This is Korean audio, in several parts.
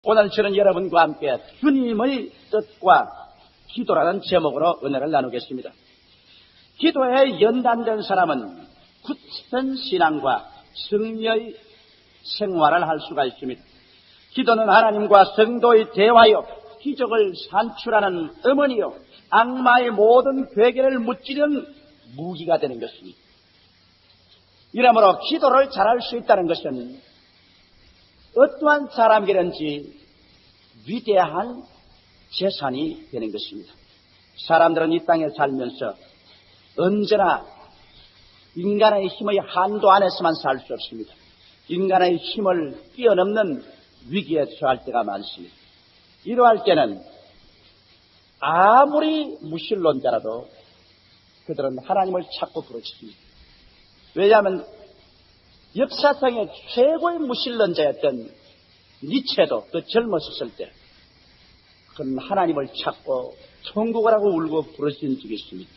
오늘 저는 여러분과 함께 주님의 뜻과 기도라는 제목으로 은혜를 나누겠습니다. 기도에 연단된 사람은 굳은 신앙과 승리의 생활을 할 수가 있습니다. 기도는 하나님과 성도의 대화요, 기적을 산출하는 어머니요, 악마의 모든 괴계를 무찌르는 무기가 되는 것입니다. 이러므로 기도를 잘할 수 있다는 것은 어떠한 사람이든지 위대한 재산이 되는 것입니다. 사람들은 이 땅에 살면서 언제나 인간의 힘의 한도 안에서만 살 수 없습니다. 인간의 힘을 뛰어넘는 위기에 처할 때가 많습니다. 이러할 때는 아무리 무신론자라도 그들은 하나님을 찾고 부르짖습니다. 왜냐하면 역사상의 최고의 무신론자였던 니체도 그 젊었을 때 그는 하나님을 찾고 천국을 하고 울고 부르짖은 적이 있습니다.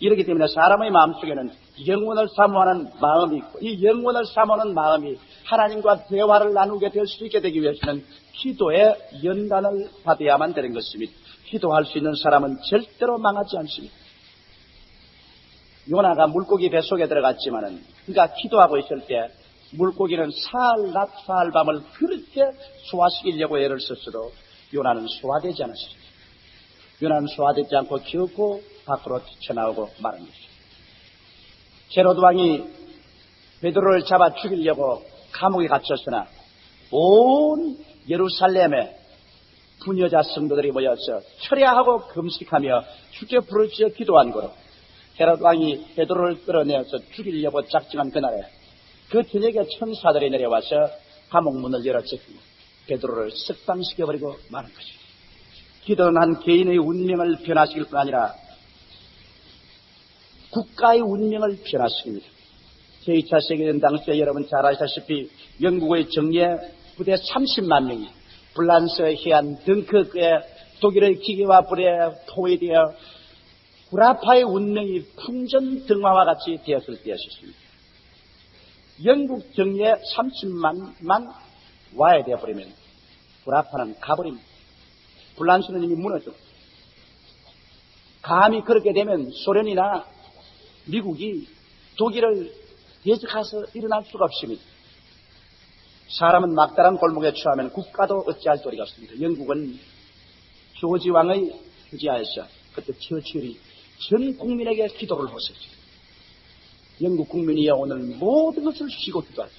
이렇기 때문에 사람의 마음속에는 영원을 사모하는 마음이 있고, 이 영원을 사모하는 마음이 하나님과 대화를 나누게 될 수 있게 되기 위해서는 기도의 연단을 받아야만 되는 것입니다. 기도할 수 있는 사람은 절대로 망하지 않습니다. 요나가 물고기 뱃속에 들어갔지만은, 그가 기도하고 있을 때 물고기는 사흘 낮 사흘 밤을 그렇게 소화시키려고 애를 썼어도 요나는 소화되지 않았습니다. 요나는 소화되지 않고 결코 밖으로 튀쳐나오고 마는 것입니다. 헤로드 왕이 베드로를 잡아 죽이려고 감옥에 갇혔으나 온 예루살렘에 부녀자 성도들이 모여서 철야하고 금식하며 주께 부르짖어 기도한 거로 헤로드 왕이 베드로를 끌어내어서 죽이려고 작정한 그날에 그 저녁에 천사들이 내려와서 감옥 문을 열어쳤고 베드로를 석방시켜버리고 마는 것입니다. 기도는 한 개인의 운명을 변화시킬 뿐 아니라 국가의 운명을 변화시킵니다. 제2차 세계대전 당시에 여러분 잘 아시다시피 영국의 정예 부대 30만 명이 불란서의 해안 덩크크에 독일의 기계와 불에 포위되어 구라파의 운명이 풍전등화와 같이 되었을 때였습니다. 영국 정예 30만만 와야 되어버리면 구라파는 가버립니다. 불란서는 이미 무너져. 감히 그렇게 되면 소련이나 미국이 독일을 대적해서 일어날 수가 없습니다. 사람은 막다른 골목에 처하면 국가도 어찌할 도리가 없습니다. 영국은 조지 왕의 부지하에서 그때 처칠이 전 국민에게 기도를 하셨습니다. 영국 국민이여 오늘 모든 것을 쉬고 기도하죠.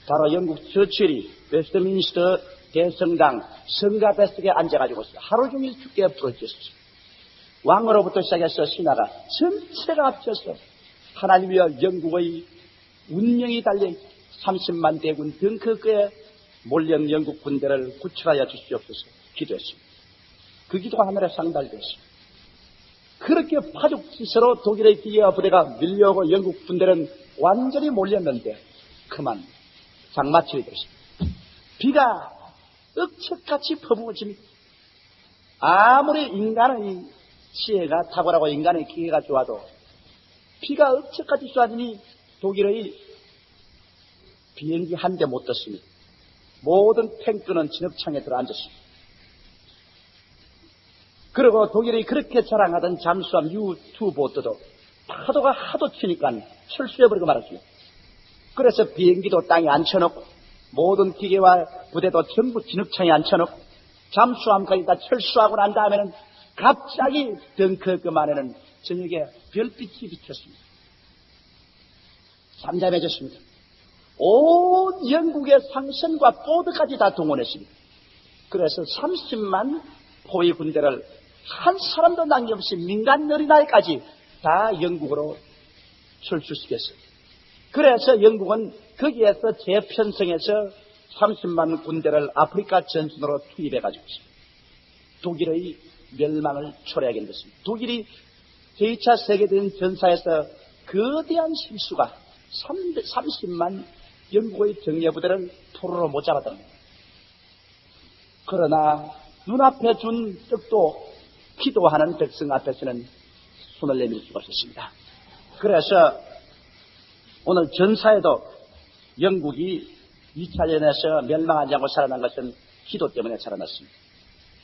바로 영국 처칠이 웨스트민스터 대성당 성가 앞에 앉아가지고 하루 종일 주께 부르짖었습니다. 왕으로부터 시작해서 신하가 전체가 합쳐서 하나님이여 영국의 운명이 달려 30만 대군 덩크크에 몰려온 영국 군대를 구출하여 주시옵소서 기도했습니다. 그 기도가 하늘에 상달되었습니다. 그렇게 파죽지세로 독일의 기계와 부대가 밀려오고 영국 군대는 완전히 몰렸는데 그만 장마철이 되었습니다. 비가 억척같이 퍼부어집니다. 아무리 인간의 지혜가 탁월하고 인간의 기계가 좋아도 비가 억척같이 쏟아지니 독일의 비행기 한 대 못 떴습니다. 모든 탱크는 진흙창에 들어앉았습니다. 그리고 독일이 그렇게 자랑하던 잠수함 U2 보트도 파도가 하도 치니까 철수해버리고 말았습니다. 그래서 비행기도 땅에 앉혀놓고 모든 기계와 부대도 전부 진흙창에 앉혀놓고 잠수함까지 다 철수하고 난 다음에는 갑자기 덩크크만에는 저녁에 별빛이 비쳤습니다. 잠잠해졌습니다. 온 영국의 상선과 보드까지 다 동원했습니다. 그래서 30만 포위 군대를 한 사람도 남김없이 민간 어린아이까지 다 영국으로 철수시켰어요. 그래서 영국은 거기에서 재편성해서 30만 군대를 아프리카 전선으로 투입해가지고 독일의 멸망을 초래하게 됐습니다. 독일이 제2차 세계대전 전사에서 거대한 실수가 30만 영국의 정예부대를 포로로 못 잡았답니다. 그러나 눈앞에 준 떡도 기도하는 백성 앞에서는 손을 내밀 수가 없었습니다. 그래서 오늘 전사에도 영국이 2차 대전에서 멸망하지 않고 살아난 것은 기도 때문에 살아났습니다.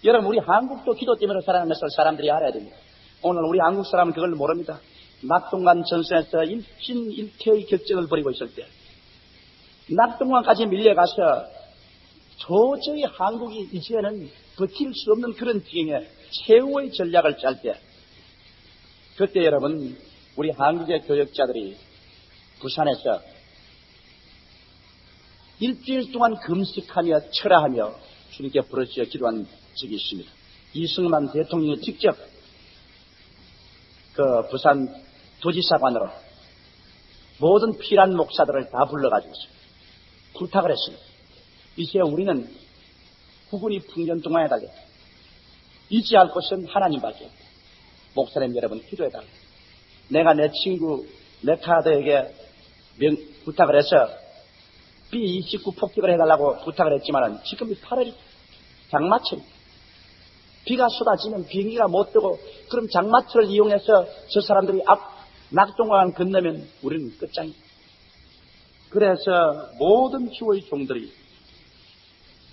여러분, 우리 한국도 기도 때문에 살아난 것을 사람들이 알아야 됩니다. 오늘 우리 한국 사람은 그걸 모릅니다. 낙동강 전선에서 일체의 격전을 벌이고 있을 때 낙동강까지 밀려가서 도저히 한국이 이제는 버틸 수 없는 그런 지경에 최후의 전략을 짤 때, 그때 여러분, 우리 한국의 교역자들이 부산에서 일주일 동안 금식하며 철야하며 주님께 부르짖어 기도한 적이 있습니다. 이승만 대통령이 직접 그 부산 도지사관으로 모든 필요한 목사들을 다 불러가지고 부탁을 했습니다. 이제 우리는 후군이 풍전등화에 달려 의지할 것은 하나님밖에 없다. 목사님 여러분, 기도해달라. 내가 내 친구 메카드에게 부탁을 해서 B-29 폭격을 해달라고 부탁을 했지만 지금 8월 장마철, 비가 쏟아지면 비행기가 못 뜨고, 그럼 장마철을 이용해서 저 사람들이 낙동강 건너면 우리는 끝장이다. 그래서 모든 주의 종들이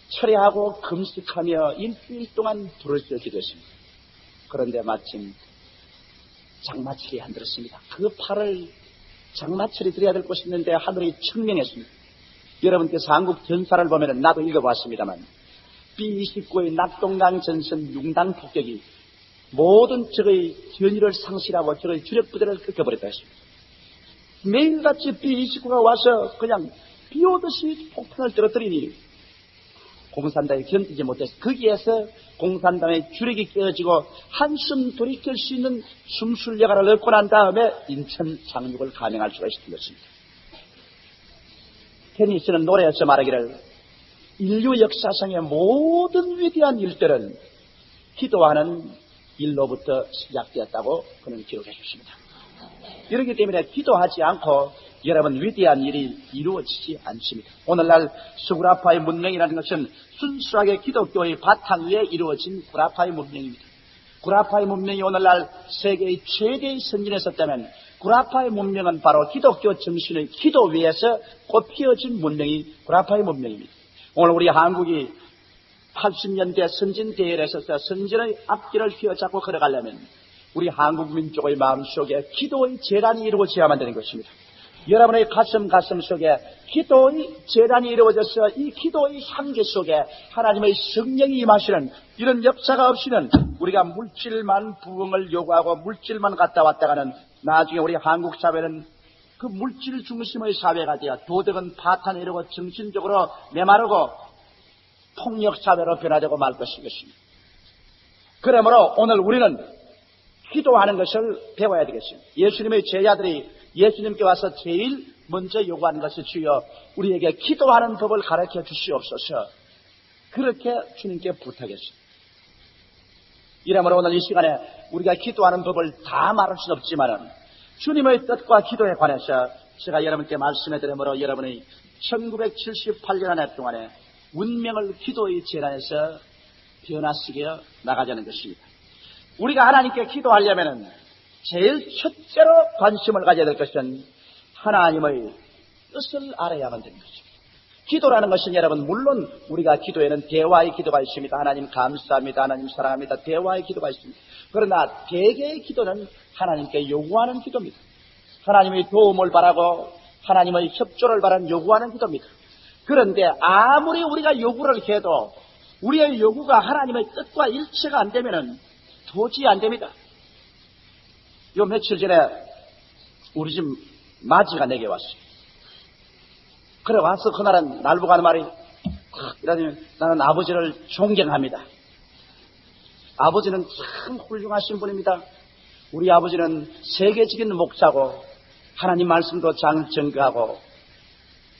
철야하고 금식하며 일주일 동안 부르짖어 기도했습니다. 그런데 마침 장마철이 안 들었습니다. 그 8월 장마철이 들어야 될 곳이 있는데 하늘이 청명했습니다. 여러분께서 한국 전사를 보면 나도 읽어봤습니다만 B-29의 낙동강 전선 융당 폭격이 모든 적의 전의를 상실하고 적의 주력 부대를 꺾어버렸다 했습니다. 매일같이 B-29가 와서 그냥 비오듯이 폭탄을 떨어뜨리니 공산당이 견디지 못해서 거기에서 공산당의 주력이 깨어지고 한숨 돌이킬 수 있는 숨쉴 여가를 얻고 난 다음에 인천 상륙을 감행할 수가 있었던 것입니다. 테니스는 노래에서 말하기를 인류 역사상의 모든 위대한 일들은 기도하는 일로부터 시작되었다고 그는 기록해 주십니다. 그렇기 때문에 기도하지 않고 여러분 위대한 일이 이루어지지 않습니다. 오늘날 수구라파의 문명이라는 것은 순수하게 기독교의 바탕 위에 이루어진 구라파의 문명입니다. 구라파의 문명이 오늘날 세계의 최대의 선진에 섰다면 구라파의 문명은 바로 기독교 정신의 기도 위에서 꽃피어진 문명이 구라파의 문명입니다. 오늘 우리 한국이 80년대 선진 대열에 서서 선진의 앞길을 휘어잡고 걸어가려면 우리 한국 민족의 마음속에 기도의 재단이 이루어져야만 되는 것입니다. 여러분의 가슴 속에 기도의 재단이 이루어져서 이 기도의 향기 속에 하나님의 성령이 임하시는 이런 역사가 없이는 우리가 물질만 부흥을 요구하고 물질만 갔다 왔다 가는 나중에 우리 한국 사회는 그 물질 중심의 사회가 되어 도덕은 파탄이르고 정신적으로 메마르고 폭력 사회로 변화되고 말 것이겠습니다. 그러므로 오늘 우리는 기도하는 것을 배워야 되겠습니다. 예수님의 제자들이 예수님께 와서 제일 먼저 요구하는 것이 주여 우리에게 기도하는 법을 가르쳐 주시옵소서. 그렇게 주님께 부탁했습니다. 이러므로 오늘 이 시간에 우리가 기도하는 법을 다 말할 수는 없지만 주님의 뜻과 기도에 관해서 제가 여러분께 말씀해 드리므로 여러분이 1978년 한 해 동안에 운명을 기도의 재단에서 변화시켜 나가자는 것입니다. 우리가 하나님께 기도하려면 제일 첫째로 관심을 가져야 될 것은 하나님의 뜻을 알아야만 되는 것입니다. 기도라는 것은 여러분 물론 우리가 기도에는 대화의 기도가 있습니다. 하나님 감사합니다. 하나님 사랑합니다. 대화의 기도가 있습니다. 그러나 대개의 기도는 하나님께 요구하는 기도입니다. 하나님의 도움을 바라고 하나님의 협조를 바라는 요구하는 기도입니다. 그런데 아무리 우리가 요구를 해도 우리의 요구가 하나님의 뜻과 일치가 안 되면은 도저히 안 됩니다. 요 며칠 전에 우리 집 마지가 내게 왔어요. 그래 와서 그날은 날 보고 하는 말이 이러더니 나는 아버지를 존경합니다. 아버지는 참 훌륭하신 분입니다. 우리 아버지는 세계적인 목사고 하나님 말씀도 전가하고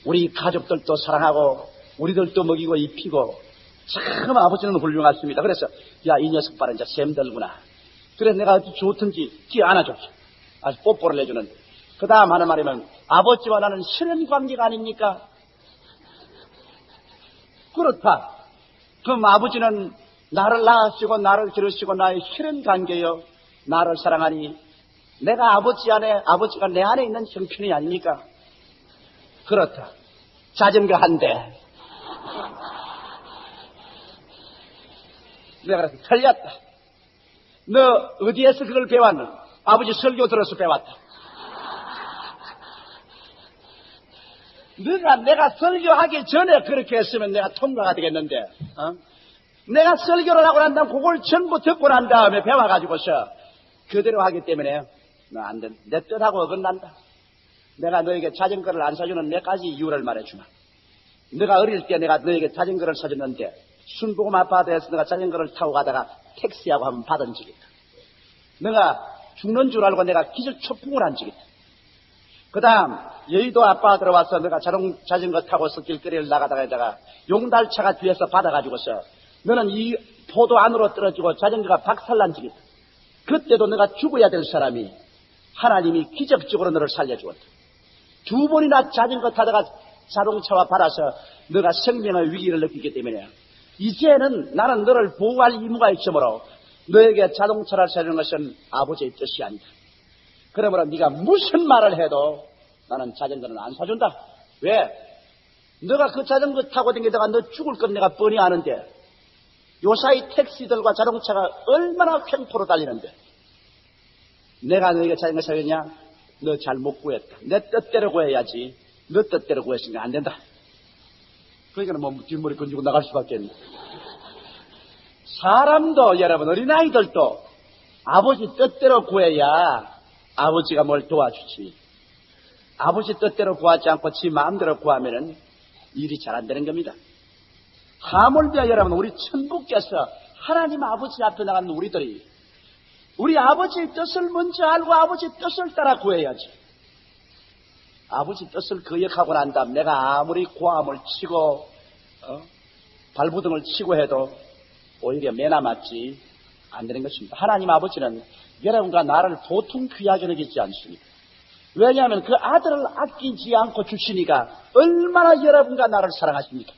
우리 가족들도 사랑하고 우리들도 먹이고 입히고 참 아버지는 훌륭하십니다. 그래서 야 이 녀석 봐라 이제 샘들구나. 그래서 내가 아주 좋든지 끼 안아줬어. 아주 뽀뽀를 해주는. 그 다음 하는 말이면 아버지와 나는 실현관계가 아닙니까? 그렇다. 그럼 아버지는 나를 낳으시고 나를 기르시고 나의 실현관계요. 나를 사랑하니 내가 아버지가 내 안에 있는 형편이 아닙니까? 그렇다. 자전거 한 대. 내가 그래서 틀렸다. 너 어디에서 그걸 배웠노? 아버지 설교 들어서 배웠다. 내가 설교하기 전에 그렇게 했으면 내가 통과가 되겠는데, 내가 설교를 하고 난 다음 그걸 전부 듣고 난 다음에 배워가지고서 그대로 하기 때문에 너 안 돼. 내 뜻하고 어긋난다. 내가 너에게 자전거를 안 사주는 몇 가지 이유를 말해주마. 너가 어릴 때 내가 너에게 자전거를 사줬는데 순복음 아파트에서 내가 자전거를 타고 가다가 택시하고 한번 받은 적이 있다. 너가 죽는 줄 알고 내가 기절초풍을 한 적이 있다. 그 다음 여의도 아파트로 와서 너가 자전거 타고서 길거리를 나가다가 용달차가 뒤에서 받아가지고서 너는 이 포도 안으로 떨어지고 자전거가 박살난 적이 있다. 그때도 너가 죽어야 될 사람이 하나님이 기적적으로 너를 살려주었다. 2번이나 자전거 타다가 자동차와 받아서 너가 생명의 위기를 느끼기 때문에 이제는 나는 너를 보호할 의무가 있으므로 너에게 자동차를 사주는 것은 아버지의 뜻이 아니다. 그러므로 네가 무슨 말을 해도 나는 자전거는 안 사준다. 왜? 너가 그 자전거 타고 다니다가 너 죽을 건 내가 뻔히 아는데 요사이 택시들과 자동차가 얼마나 횡포로 달리는데 내가 너에게 자전거 사줬냐? 너 잘못 구했다. 내 뜻대로 구해야지. 너 뜻대로 구했으니까 안 된다. 그러니까 뭐 뒷머리 건지고 나갈 수밖에 없네. 사람도 여러분 어린아이들도 아버지 뜻대로 구해야 아버지가 뭘 도와주지. 아버지 뜻대로 구하지 않고 지 마음대로 구하면은 일이 잘 안 되는 겁니다. 하물며 여러분 우리 천국께서 하나님 아버지 앞에 나가는 우리들이 우리 아버지의 뜻을 먼저 알고 아버지 뜻을 따라 구해야지. 아버지 뜻을 거역하고 난 다음 내가 아무리 고함을 치고 발부등을 치고 해도 오히려 매나맞지 안 되는 것입니다. 하나님 아버지는 여러분과 나를 보통 귀하게 여기지 않습니다. 왜냐하면 그 아들을 아끼지 않고 주시니까 얼마나 여러분과 나를 사랑하십니까?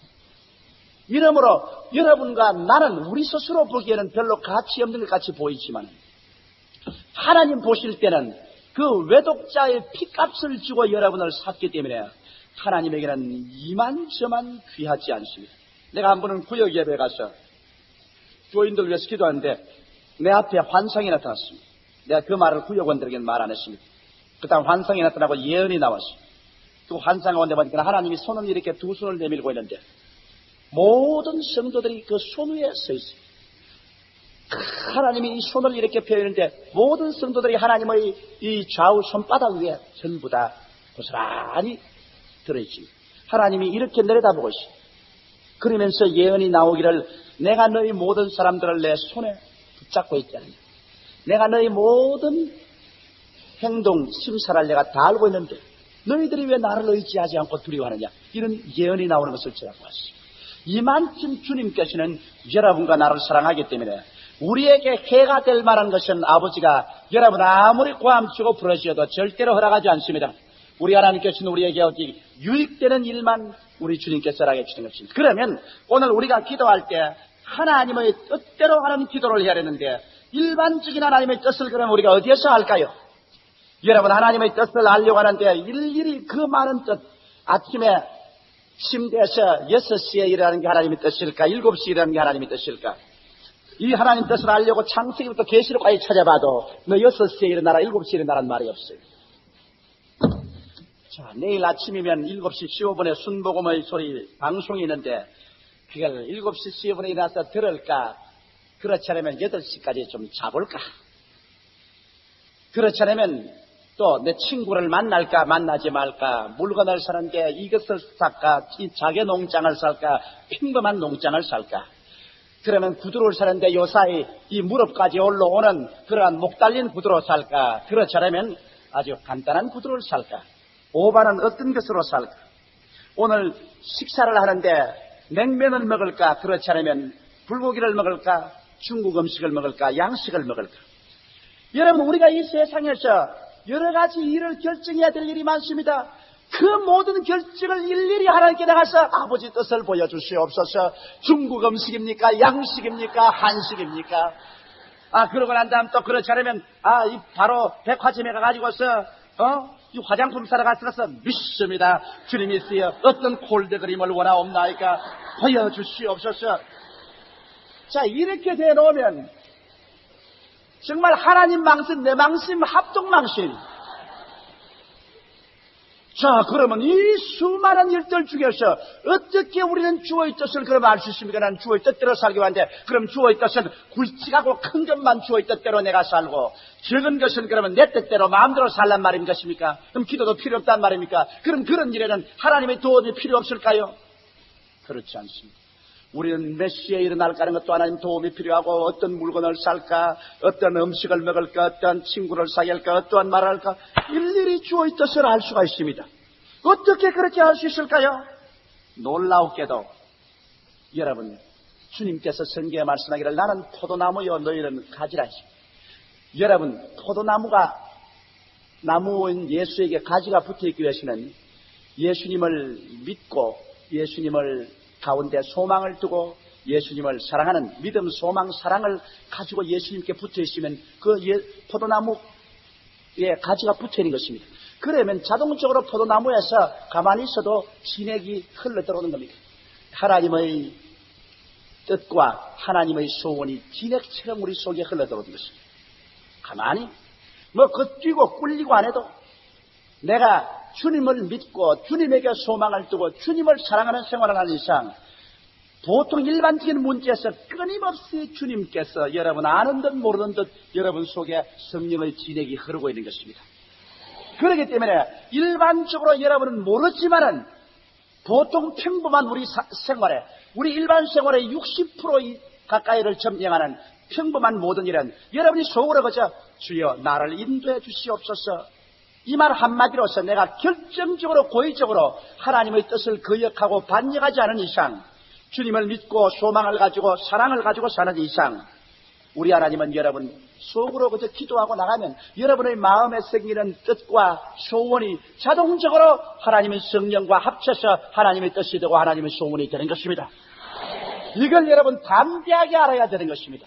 이러므로 여러분과 나는 우리 스스로 보기에는 별로 가치 없는 것 같이 보이지만 하나님 보실 때는 그 외독자의 피값을 주고 여러분을 샀기 때문에 하나님에게는 이만저만 귀하지 않습니다. 내가 한 번은 구역 예배에 가서 교인들 위해서 기도하는데 내 앞에 환상이 나타났습니다. 내가 그 말을 구역원들에게는 말 안 했습니다. 그 다음 환상이 나타나고 예언이 나왔습니다. 그 환상 가운데 보니까 하나님이 손을 이렇게 두 손을 내밀고 있는데 모든 성도들이 그 손 위에 서 있습니다. 하나님이 이 손을 이렇게 펴있는데 모든 성도들이 하나님의 이 좌우 손바닥 위에 전부 다 고스란히 들어있습니다. 하나님이 이렇게 내려다보고 있습니다. 그러면서 예언이 나오기를 내가 너희 모든 사람들을 내 손에 붙잡고 있잖아요. 내가 너희 모든 행동, 심사를 내가 다 알고 있는데 너희들이 왜 나를 의지하지 않고 두려워하느냐. 이런 예언이 나오는 것을 제가 보았습니다. 이만큼 주님께서는 여러분과 나를 사랑하기 때문에 우리에게 해가 될 만한 것은 아버지가 여러분 아무리 고함치고 부르시어도 절대로 허락하지 않습니다. 우리 하나님께서는 우리에게 오직 유익되는 일만 우리 주님께서 허락해 주시는 것입니다. 그러면 오늘 우리가 기도할 때 하나님의 뜻대로 하는 기도를 해야 되는데 일반적인 하나님의 뜻을 그럼 우리가 어디에서 할까요? 여러분 하나님의 뜻을 알려고 하는데 일일이 그 많은 뜻 아침에 침대에서 6시에 일어나는 게 하나님의 뜻일까? 7시에 일어나는 게 하나님의 뜻일까? 이 하나님 뜻을 알려고 창세기부터 계시록까지 찾아봐도 너 6시에 일어나라 7시에 일어나라는 말이 없어요. 자, 내일 아침이면 7시 15분에 순복음의 소리 방송이 있는데 그걸 7시 15분에 일어나서 들을까? 그렇지 않으면 8시까지 좀 자볼까? 그렇지 않으면 또 내 친구를 만날까 만나지 말까? 물건을 사는데 이것을 살까? 이 자개 농장을 살까? 평범한 농장을 살까? 그러면 구두를 사는데 요사이 이 무릎까지 올라오는 그러한 목 달린 구두로 살까? 그렇지 않으면 아주 간단한 구두를 살까? 오반은 어떤 것으로 살까? 오늘 식사를 하는데 냉면을 먹을까? 그렇지 않으면 불고기를 먹을까? 중국 음식을 먹을까? 양식을 먹을까? 여러분 우리가 이 세상에서 여러 가지 일을 결정해야 될 일이 많습니다. 그 모든 결정을 일일이 하나님께 나가서 아버지 뜻을 보여주시옵소서. 중국 음식입니까? 양식입니까? 한식입니까? 그러고 난 다음 또 그렇지 않으면 이 바로 백화점에 가가지고서 이 화장품 사러 가서 믿습니다. 주님이 쓰여 어떤 콜드 그림을 원하옵나이까? 보여주시옵소서. 자, 이렇게 돼 놓으면 정말 하나님 망신, 내 망신, 합동 망신. 자, 그러면 이 수많은 일들 중에서 어떻게 우리는 주의 뜻을 그럼 알 수 있습니까? 난 주의 뜻대로 살기 하는데, 그럼 주의 뜻은 굵직하고 큰 것만 주의 뜻대로 내가 살고, 적은 것은 그러면 내 뜻대로 마음대로 살란 말인 것입니까? 그럼 기도도 필요 없단 말입니까? 그럼 그런 일에는 하나님의 도움이 필요 없을까요? 그렇지 않습니다. 우리는 몇 시에 일어날까 하는 것도 하나님 도움이 필요하고, 어떤 물건을 살까, 어떤 음식을 먹을까, 어떤 친구를 사귈까, 어떠한 말을 할까, 일일이 주의 뜻을 알 수가 있습니다. 어떻게 그렇게 할 수 있을까요? 놀라웠게도 여러분, 주님께서 성경에 말씀하기를 나는 포도나무여 너희는 가지라 하십니다. 여러분, 포도나무가 나무인 예수에게 가지가 붙어있기 위해서는 예수님을 믿고 예수님을 가운데 소망을 두고 예수님을 사랑하는 믿음, 소망, 사랑을 가지고 예수님께 붙어있으면 그 포도나무에 가지가 붙어있는 것입니다. 그러면 자동적으로 포도나무에서 가만히 있어도 진액이 흘러들어오는 겁니다. 하나님의 뜻과 하나님의 소원이 진액처럼 우리 속에 흘러들어오는 것입니다. 가만히 걷뛰고 꿀리고 안 해도 내가 주님을 믿고 주님에게 소망을 두고 주님을 사랑하는 생활을 하는 이상 보통 일반적인 문제에서 끊임없이 주님께서 여러분 아는 듯 모르는 듯 여러분 속에 성령의 진액이 흐르고 있는 것입니다. 그렇기 때문에 일반적으로 여러분은 모르지만은 보통 평범한 우리 생활에, 우리 일반 생활의 60% 가까이를 점령하는 평범한 모든 일은 여러분이 속으로 그저 주여 나를 인도해 주시옵소서, 이 말 한마디로서 내가 결정적으로 고의적으로 하나님의 뜻을 거역하고 반역하지 않은 이상, 주님을 믿고 소망을 가지고 사랑을 가지고 사는 이상, 우리 하나님은 여러분 속으로 그저 기도하고 나가면 여러분의 마음에 생기는 뜻과 소원이 자동적으로 하나님의 성령과 합쳐서 하나님의 뜻이 되고 하나님의 소원이 되는 것입니다. 이걸 여러분 담대하게 알아야 되는 것입니다.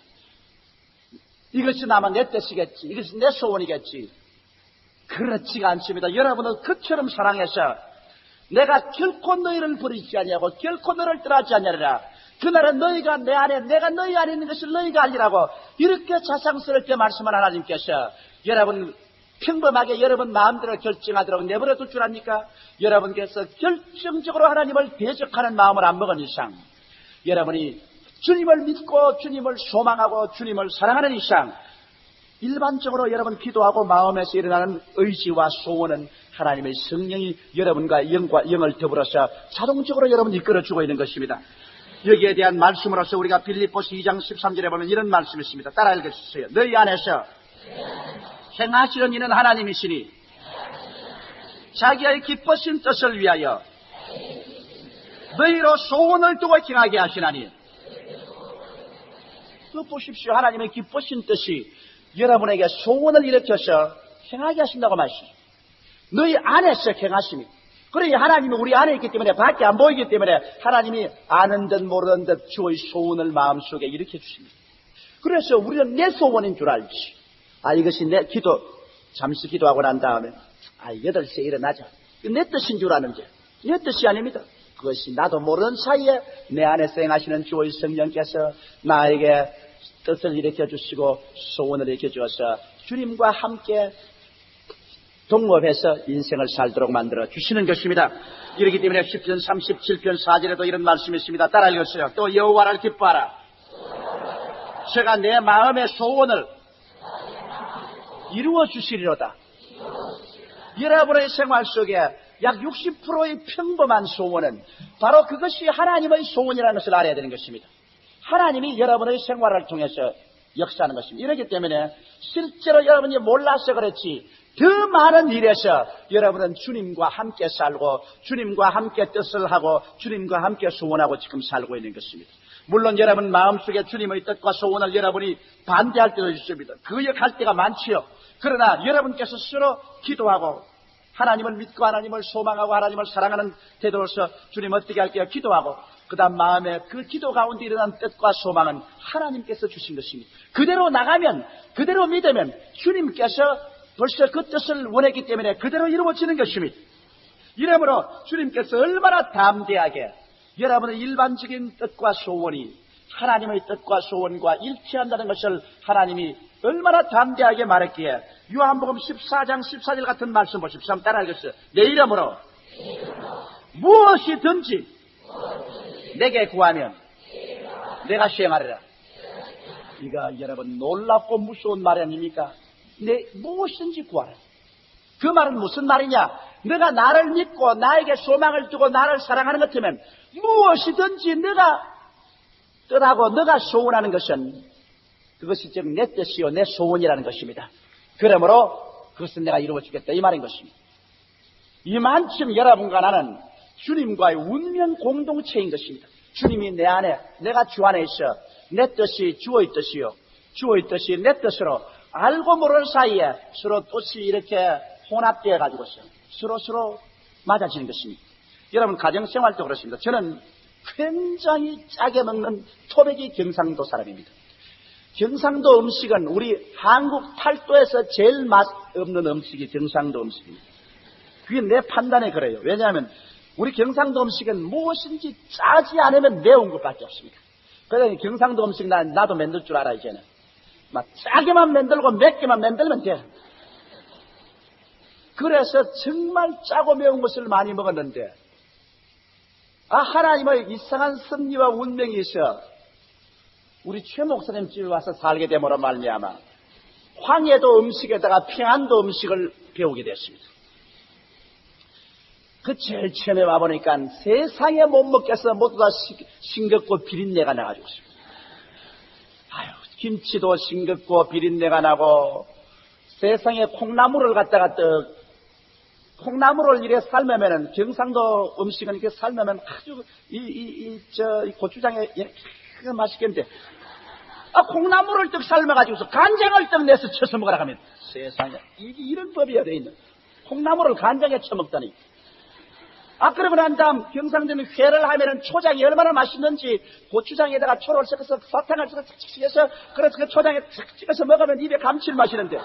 이것이 아마 내 뜻이겠지, 이것이 내 소원이겠지. 그렇지가 않습니다. 여러분은 그처럼 사랑해서 내가 결코 너희를 버리지 아니하고 결코 너를 떠나지 아니하리라. 그날은 너희가 내 안에, 내가 너희 안에 있는 것을 너희가 알리라고 이렇게 자상스럽게 말씀한 하나님께서 여러분 평범하게 여러분 마음대로 결정하도록 내버려 둘 줄 압니까? 여러분께서 결정적으로 하나님을 대적하는 마음을 안 먹은 이상, 여러분이 주님을 믿고 주님을 소망하고 주님을 사랑하는 이상, 일반적으로 여러분 기도하고 마음에서 일어나는 의지와 소원은 하나님의 성령이 여러분과 영을 더불어서 자동적으로 여러분 이끌어주고 있는 것입니다. 여기에 대한 말씀으로서 우리가 빌립보서 2장 13절에 보면 이런 말씀이 있습니다. 따라 읽어주세요. 너희 안에서 행하시는 이는 하나님이시니 자기의 기쁘신 뜻을 위하여 너희로 소원을 두고 행하게 하시나니. 그 보십시오. 하나님의 기쁘신 뜻이 여러분에게 소원을 일으켜서 행하게 하신다고 말씀이죠. 너희 안에서 행하십니다. 그러니 하나님이 우리 안에 있기 때문에 밖에 안 보이기 때문에 하나님이 아는 듯 모르는 듯 주의 소원을 마음속에 일으켜 주십니다. 그래서 우리는 내 소원인 줄 알지. 이것이 내 기도, 잠시 기도하고 난 다음에 8시에 일어나자. 내 뜻인 줄 아는지. 내 뜻이 아닙니다. 그것이 나도 모르는 사이에 내 안에서 행하시는 주의 성령께서 나에게 뜻을 일으켜 주시고 소원을 일으켜 주어서 주님과 함께 동업해서 인생을 살도록 만들어 주시는 것입니다. 이렇기 때문에 시편 37편 4절에도 이런 말씀이 있습니다. 따라 읽었어요. 또 여호와를 기뻐하라. 제가 내 마음의 소원을 이루어 주시리로다. 여러분의 생활 속에 약 60%의 평범한 소원은 바로 그것이 하나님의 소원이라는 것을 알아야 되는 것입니다. 하나님이 여러분의 생활을 통해서 역사하는 것입니다. 이렇기 때문에 실제로 여러분이 몰라서 그렇지 더 많은 일에서 여러분은 주님과 함께 살고 주님과 함께 뜻을 하고 주님과 함께 소원하고 지금 살고 있는 것입니다. 물론 여러분 마음속에 주님의 뜻과 소원을 여러분이 반대할 때도 있습니다. 거역할 때가 많지요. 그러나 여러분께서 스스로 기도하고 하나님을 믿고 하나님을 소망하고 하나님을 사랑하는 태도로서 주님 어떻게 할게요? 기도하고 그 다음 마음에 그 기도 가운데 일어난 뜻과 소망은 하나님께서 주신 것입니다. 그대로 나가면, 그대로 믿으면 주님께서 벌써 그 뜻을 원했기 때문에 그대로 이루어지는 것입니다. 이러므로 주님께서 얼마나 담대하게 여러분의 일반적인 뜻과 소원이 하나님의 뜻과 소원과 일치한다는 것을 하나님이 얼마나 담대하게 말했기에 요한복음 14장 14절 같은 말씀 보십시오. 한번 따라 읽으세요. 내 이름으로 무엇이든지 내게 구하면 내가 시행하리라. 이거 여러분 놀랍고 무서운 말이 아닙니까? 무엇이든지 구하라. 그 말은 무슨 말이냐? 내가 나를 믿고 나에게 소망을 두고 나를 사랑하는 것 같으면 무엇이든지 내가 뜻하고 내가 소원하는 것은 그것이 즉 내 뜻이요 내 소원이라는 것입니다. 그러므로 그것은 내가 이루어 주겠다 이 말인 것입니다. 이만큼 여러분과 나는 주님과의 운명 공동체인 것입니다. 주님이 내 안에, 내가 주 안에 있어 내 뜻이 주의 뜻이요 주의 뜻이 내 뜻으로 알고 모르는 사이에 서로 뜻이 이렇게 혼합되어 가지고서 서로 맞아지는 것입니다. 여러분 가정생활도 그렇습니다. 저는 굉장히 짜게 먹는 토백이 경상도 사람입니다. 경상도 음식은 우리 한국 팔도에서 제일 맛 없는 음식이 경상도 음식입니다. 그게 내 판단에 그래요. 왜냐하면 우리 경상도 음식은 무엇인지 짜지 않으면 매운 것밖에 없습니다. 그래서 경상도 음식 나도 만들 줄 알아 이제는. 막 짜게만 만들고 맵게만 만들면 돼. 그래서 정말 짜고 매운 것을 많이 먹었는데 하나님의 이상한 섭리와 운명이 있어 우리 최 목사님 집에 와서 살게 됨으로 말미암아 황해도 음식에다가 평안도 음식을 배우게 됐습니다. 그 제일 처음에 와보니까 세상에 못 먹겠어 모두 다 싱겁고 비린내가 나가지고 있습니다. 김치도 싱겁고 비린내가 나고 세상에 콩나물을 갖다가 콩나물을 이래 삶으면은 경상도 음식은 이렇게 삶으면 아주 이 고추장에 맛있겠는데 콩나물을 떡 삶아가지고서 간장을 떡 내서 쳐서 먹으라 하면 세상에 이런 법이야 돼 있는 콩나물을 간장에 쳐먹다니. 그러고 난 다음 경상도는 회를 하면은 초장이 얼마나 맛있는지 고추장에다가 초를 섞어서 사탕을 섞어서 해서 그래서 그 초장에 착 찍어서 먹으면 입에 감칠맛이는데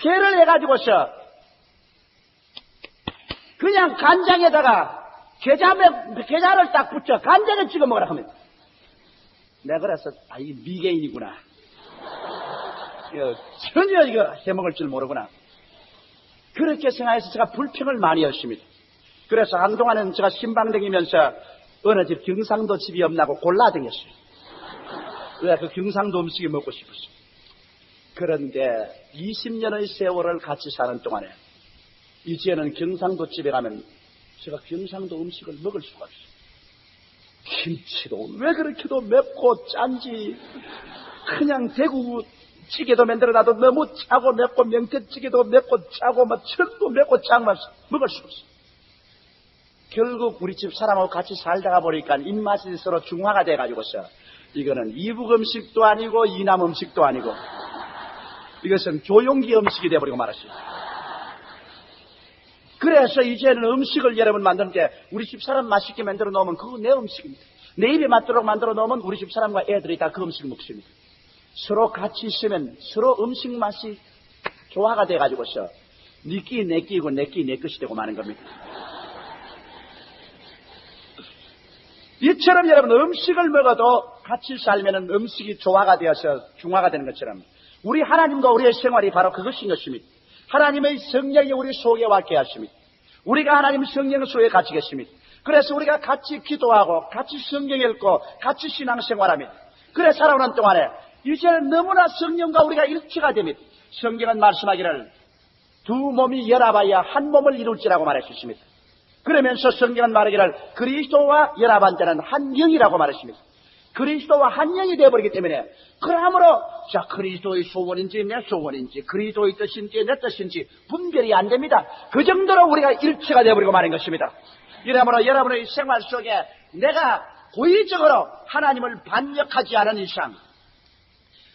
회를 해가지고서 그냥 간장에다가 게장을 딱 붙여 간장에 찍어 먹으라 하면 내가 그래서 이 미개인이구나. 전혀 이거 해먹을 줄 모르구나. 그렇게 생각해서 제가 불평을 많이 했습니다. 그래서 한동안은 제가 신방댕기면서 어느 집 경상도 집이 없나고 골라다녔어요. 왜 그 경상도 음식이 먹고 싶었어요. 그런데 20년의 세월을 같이 사는 동안에 이제는 경상도 집에 가면 제가 경상도 음식을 먹을 수가 없어요. 김치도 왜 그렇게도 맵고 짠지. 그냥 대구 찌개도 만들어놔도 너무 짜고 맵고 명태찌개도 맵고 짜고 철도 맵고 짠만 먹을 수 없어요. 결국 우리 집 사람하고 같이 살다가 보니까 입맛이 서로 중화가 돼가지고서 이거는 이북 음식도 아니고 이남 음식도 아니고 이것은 조용기 음식이 돼버리고 말았어요. 그래서 이제는 음식을 여러분 만드는데 우리 집 사람 맛있게 만들어 놓으면 그거 내 음식입니다. 내 입에 맞도록 만들어 놓으면 우리 집 사람과 애들이 다 그 음식을 먹습니다. 서로 같이 있으면 서로 음식 맛이 조화가 돼가지고서 니끼 내 끼고 내 끼 내 것이 되고 마는 겁니다. 이처럼 여러분 음식을 먹어도 같이 살면 음식이 조화가 되어서 중화가 되는 것처럼 우리 하나님과 우리의 생활이 바로 그것인 것입니다. 하나님의 성령이 우리 속에 왔게 하십니다. 우리가 하나님 성령 속에 갇히겠습니다. 그래서 우리가 같이 기도하고 같이 성경 읽고 같이 신앙생활합니다. 그래 살아오는 동안에 이제는 너무나 성령과 우리가 일치가 됩니다. 성경은 말씀하기를 두 몸이 연합하여 한 몸을 이룰지라고 말했습니다. 그러면서 성경은 말하기를 그리스도와 연합한 자는 한 영이라고 말했습니다. 그리스도와 한 영이 되어버리기 때문에 그러므로 그리스도의 소원인지 내 소원인지 그리스도의 뜻인지 내 뜻인지 분별이 안 됩니다. 그 정도로 우리가 일치가 되어버리고 마는 것입니다. 이러므로 여러분의 생활 속에 내가 고의적으로 하나님을 반역하지 않은 이상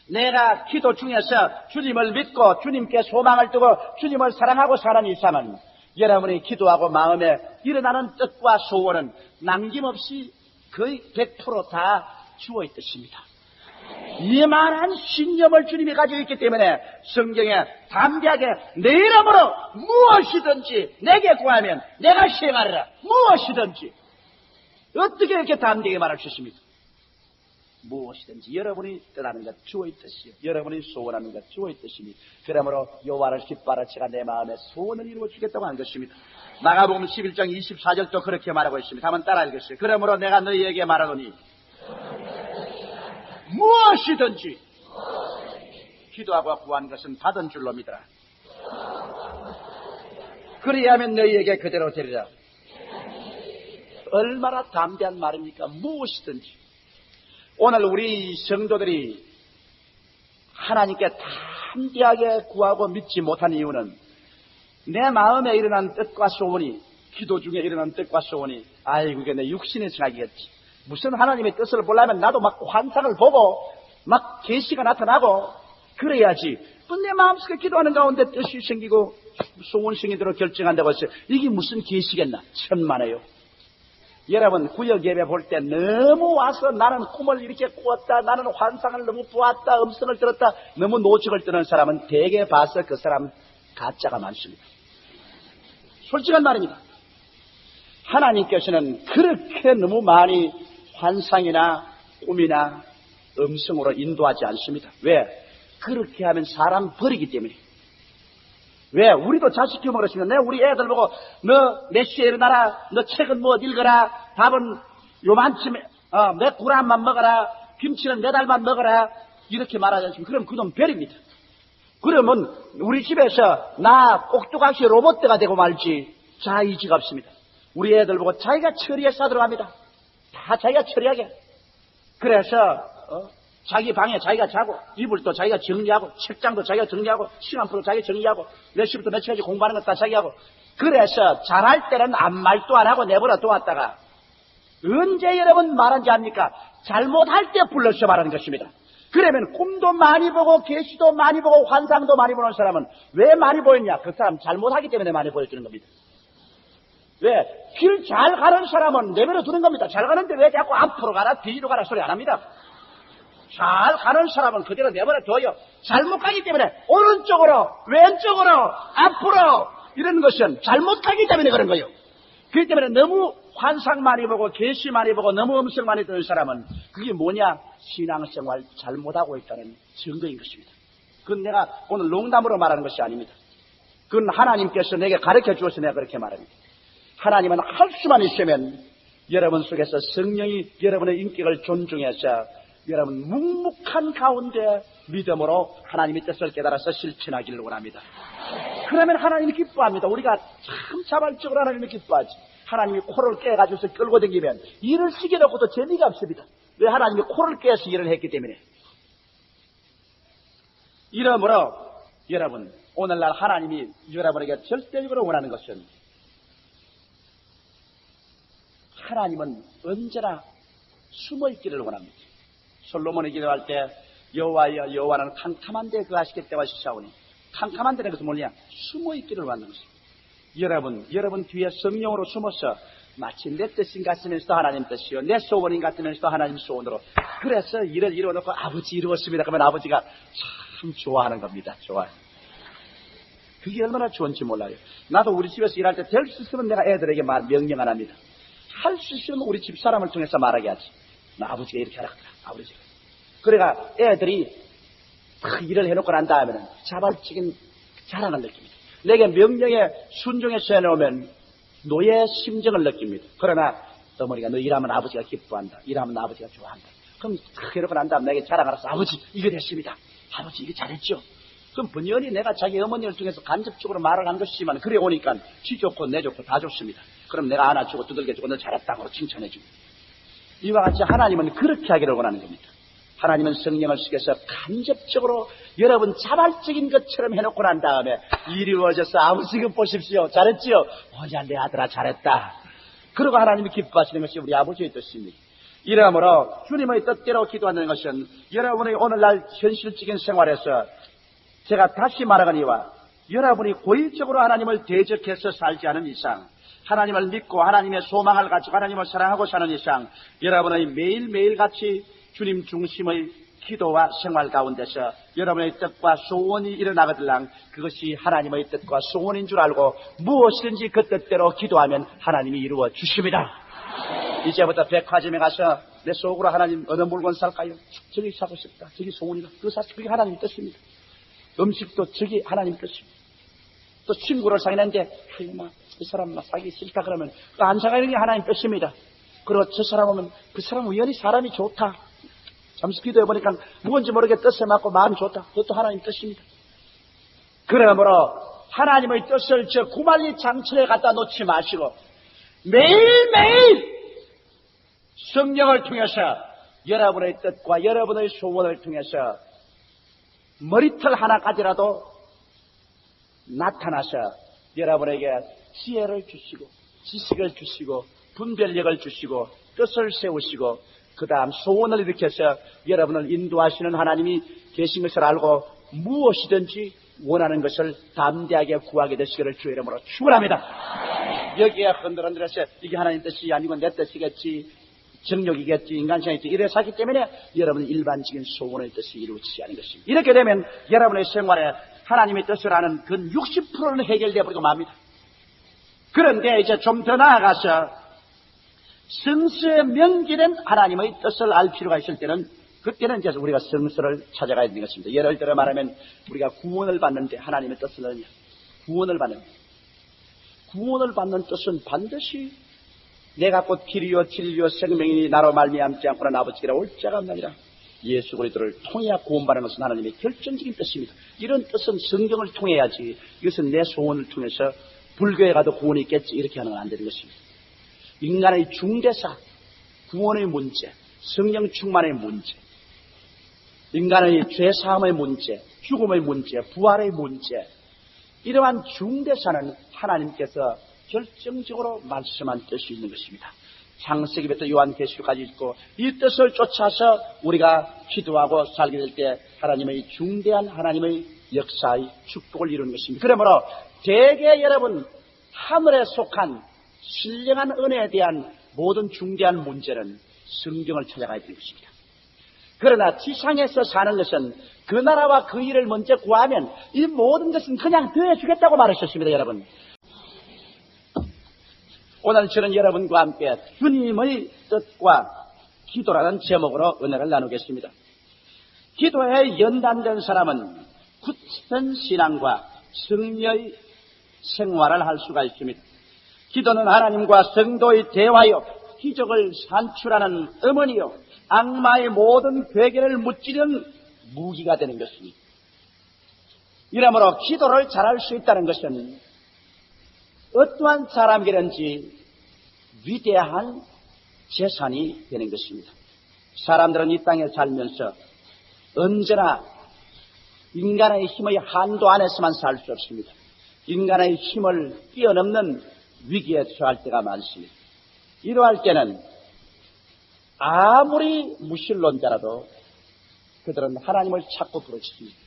내가 기도 중에서 주님을 믿고 주님께 소망을 두고 주님을 사랑하고 사는 이상은 여러분이 기도하고 마음에 일어나는 뜻과 소원은 남김없이 거의 100% 다 주의 뜻입니다. 이만한 신념을 주님이 가지고 있기 때문에 성경에 담대하게 내 이름으로 무엇이든지 내게 구하면 내가 시행하리라. 무엇이든지 어떻게 이렇게 담대하게 말할 수 있습니까? 무엇이든지 여러분이 뜻하는 것 주의 뜻이요 여러분이 소원하는 것 주의 뜻이니 그러므로 여호와를 기뻐하라 제가 내 마음에 소원을 이루어 주겠다고 한 것입니다. 마가복음 11장 24절도 그렇게 말하고 있습니다. 한번 따라 읽으세요. 그러므로 내가 너희에게 말하노니 무엇이든지 기도하고 구한 것은 받은 줄로 믿어라. 그리하면 너희에게 그대로 되리라. 얼마나 담대한 말입니까? 무엇이든지. 오늘 우리 성도들이 하나님께 담대하게 구하고 믿지 못한 이유는 내 마음에 일어난 뜻과 소원이, 기도 중에 일어난 뜻과 소원이, 아이고 이게 내 육신의 생각이겠지. 무슨 하나님의 뜻을 보려면 나도 막 환상을 보고 막 계시가 나타나고 그래야지. 내 마음속에 기도하는 가운데 뜻이 생기고 소원성이 들어 결정한다고 했어요. 이게 무슨 계시겠나? 천만에요. 여러분 구역 예배 볼 때 너무 와서 나는 꿈을 이렇게 꾸었다, 나는 환상을 너무 보았다, 음성을 들었다, 너무 노적을 뜨는 사람은 대개 봐서 그 사람 가짜가 많습니다. 솔직한 말입니다. 하나님께서는 그렇게 너무 많이 환상이나 꿈이나 음성으로 인도하지 않습니다. 왜? 그렇게 하면 사람 버리기 때문에. 왜? 우리도 자식 키우면 그렇습니다. 내가 우리 애들 보고 너 몇 시에 일어나라, 너 책은 뭐 읽어라, 밥은 요만큼에 몇 그램만 먹어라, 김치는 몇 알만 먹어라 이렇게 말하지 않습니까? 그럼 그놈 버립니다. 그러면 우리 집에서 나 꼭두각시 로봇대가 되고 말지 자의지가 없습니다. 우리 애들 보고 자기가 처리해서 들어갑니다. 다 자기가 처리하게. 그래서 자기 방에 자기가 자고, 이불도 자기가 정리하고, 책장도 자기가 정리하고, 시간표도 자기가 정리하고, 몇 시부터 몇 시까지 공부하는 거 다 자기가 하고. 그래서 잘할 때는 아무 말도 안 하고 내버려 두었다가 언제 여러분 말한지 압니까? 잘못할 때 불러서 말하는 것입니다. 그러면 꿈도 많이 보고 계시도 많이 보고 환상도 많이 보는 사람은 왜 많이 보였냐? 그 사람 잘못하기 때문에 많이 보여주는 겁니다. 왜? 길 잘 가는 사람은 내버려 두는 겁니다. 잘 가는데 왜 자꾸 앞으로 가라 뒤로 가라 소리 안 합니다. 잘 가는 사람은 그대로 내버려 둬요. 잘못 가기 때문에 오른쪽으로 왼쪽으로 앞으로 이런 것은 잘못 가기 때문에 그런 거예요. 그렇기 때문에 너무 환상 많이 보고 계시 많이 보고 너무 음성 많이 듣는 사람은 그게 뭐냐? 신앙생활 잘못하고 있다는 증거인 것입니다. 그건 내가 오늘 농담으로 말하는 것이 아닙니다. 그건 하나님께서 내게 가르쳐 주어서 내가 그렇게 말합니다. 하나님은 할 수만 있으면 여러분 속에서 성령이 여러분의 인격을 존중해서 여러분 묵묵한 가운데 믿음으로 하나님의 뜻을 깨달아서 실천하기를 원합니다. 그러면 하나님이 기뻐합니다. 우리가 참 자발적으로 하나님이 기뻐하지. 하나님이 코를 깨가지고서 끌고 다니면 일을 시켜놓고도 재미가 없습니다. 왜? 하나님이 코를 깨서 일을 했기 때문에. 이러므로 여러분 오늘날 하나님이 여러분에게 절대적으로 원하는 것은 하나님은 언제나 숨어있기를 원합니다. 솔로몬이 기도할 때 여호와여 여호와는 캄캄한 데에 거하시겠다고 하시사오니 캄캄한 데는 그것은 뭐냐? 숨어있기를 원하는 것입니다. 여러분 뒤에 성령으로 숨어서 마치 내 뜻인 같으면서도 하나님 뜻이요 내 소원인 같으면서도 하나님 소원으로 그래서 일을 이루어놓고 아버지 이루었습니다. 그러면 아버지가 참 좋아하는 겁니다. 좋아요. 그게 얼마나 좋은지 몰라요. 나도 우리 집에서 일할 때 될 수 있으면 내가 애들에게 명령 안 합니다. 할 수 있으면 우리 집 사람을 통해서 말하게 하지. 나 아버지가 이렇게 하라 그래. 아버지가. 그래가 애들이 일을 해놓고 난 다음에는 자발적인 자랑을 느낍니다. 내게 명령에 순종해서 해놓으면 노예 심정을 느낍니다. 그러나 어머니가 너 일하면 아버지가 기뻐한다. 일하면 아버지가 좋아한다. 그럼 해놓고 난 다음에 내게 자랑하라서 아버지 이거 됐습니다. 아버지 이거 잘했죠. 그럼 번연히 내가 자기 어머니를 통해서 간접적으로 말을 한 것이지만 그래 오니까 지 좋고 내 좋고 다 좋습니다. 그럼 내가 안아주고 두들겨주고 너 잘했다고 칭찬해주고. 이와 같이 하나님은 그렇게 하기를 원하는 겁니다. 하나님은 성령을 쓰셔서 간접적으로 여러분 자발적인 것처럼 해놓고 난 다음에 이루어져서 아버지 이거 보십시오. 잘했지요? 뭐냐 내 아들아 잘했다. 그러고 하나님이 기뻐하시는 것이 우리 아버지의 뜻입니다. 이러므로 주님의 뜻대로 기도하는 것은 여러분의 오늘날 현실적인 생활에서 제가 다시 말하거니와 여러분이 고의적으로 하나님을 대적해서 살지 않은 이상 하나님을 믿고 하나님의 소망을 가지고 하나님을 사랑하고 사는 이상 여러분의 매일매일 같이 주님 중심의 기도와 생활 가운데서 여러분의 뜻과 소원이 일어나거들랑 그것이 하나님의 뜻과 소원인 줄 알고 무엇이든지 그 뜻대로 기도하면 하나님이 이루어 주십니다. 이제부터 백화점에 가서 내 속으로 하나님 어느 물건 살까요? 저기 사고 싶다. 저기 소원이다. 그거 사서 그게 하나님 뜻입니다. 음식도 저기 하나님 뜻입니다. 또 친구를 사귀는데 그 사람 사기 싫다 그러면 안 사귀는 게 하나님 뜻입니다. 그리고 저 사람 오면 그 사람 우연히 사람이 좋다. 잠시 기도해보니까 누군지 모르게 뜻에 맞고 마음이 좋다. 그것도 하나님 뜻입니다. 그러므로 하나님의 뜻을 저 구만리 장천에 갖다 놓지 마시고 매일매일 성령을 통해서 여러분의 뜻과 여러분의 소원을 통해서 머리털 하나까지라도 나타나서 여러분에게 지혜를 주시고 지식을 주시고 분별력을 주시고 뜻을 세우시고 그 다음 소원을 일으켜서 여러분을 인도하시는 하나님이 계신 것을 알고 무엇이든지 원하는 것을 담대하게 구하게 되시기를 주의 이름으로 축원합니다. 여기에 흔들흔들해서 이게 하나님 뜻이 아니고 내 뜻이겠지, 정욕이겠지, 인간성이겠지 이래서 하기 때문에 여러분은 일반적인 소원의 뜻이 이루어지지 않은 것입니다. 이렇게 되면 여러분의 생활에 하나님의 뜻을 아는 근 60%는 해결되어 버리고 맙니다. 그런데 이제 좀 더 나아가서 성서에 명기된 하나님의 뜻을 알 필요가 있을 때는 그때는 이제 우리가 성서를 찾아가야 되는 것입니다. 예를 들어 말하면 우리가 구원을 받는데 하나님의 뜻을 알냐? 구원을 받는 뜻은 반드시 내가 곧 길이요 진리요 생명이니 나로 말미암지 않고는 아버지께로 올 자가 없나니라. 예수 그리스도를 통해야 구원받는 것은 하나님의 결정적인 뜻입니다. 이런 뜻은 성경을 통해야지 이것은 내 소원을 통해서 불교에 가도 구원이 있겠지 이렇게 하는 건 안 되는 것입니다. 인간의 중대사, 구원의 문제, 성령 충만의 문제, 인간의 죄사함의 문제, 죽음의 문제, 부활의 문제 이러한 중대사는 하나님께서 결정적으로 말씀한 뜻이 있는 것입니다. 창세기부터 요한계시록까지 있고 이 뜻을 쫓아서 우리가 기도하고 살게 될 때 하나님의 중대한 하나님의 역사의 축복을 이루는 것입니다. 그러므로 대개 여러분 하늘에 속한 신령한 은혜에 대한 모든 중대한 문제는 성경을 찾아가야 되는 것입니다. 그러나 지상에서 사는 것은 그 나라와 그 일을 먼저 구하면 이 모든 것은 그냥 더해주겠다고 말하셨습니다. 여러분, 오늘 저는 여러분과 함께 주님의 뜻과 기도라는 제목으로 은혜를 나누겠습니다. 기도에 연단된 사람은 굳은 신앙과 승리의 생활을 할 수가 있습니다. 기도는 하나님과 성도의 대화요 기적을 산출하는 어머니요 악마의 모든 괴계를 무찌르는 무기가 되는 것입니다. 이러므로 기도를 잘할 수 있다는 것은 어떠한 사람이든지 위대한 재산이 되는 것입니다. 사람들은 이 땅에 살면서 언제나 인간의 힘의 한도 안에서만 살 수 없습니다. 인간의 힘을 뛰어넘는 위기에 처할 때가 많습니다. 이러할 때는 아무리 무신론자라도 그들은 하나님을 찾고 부르짖습니다.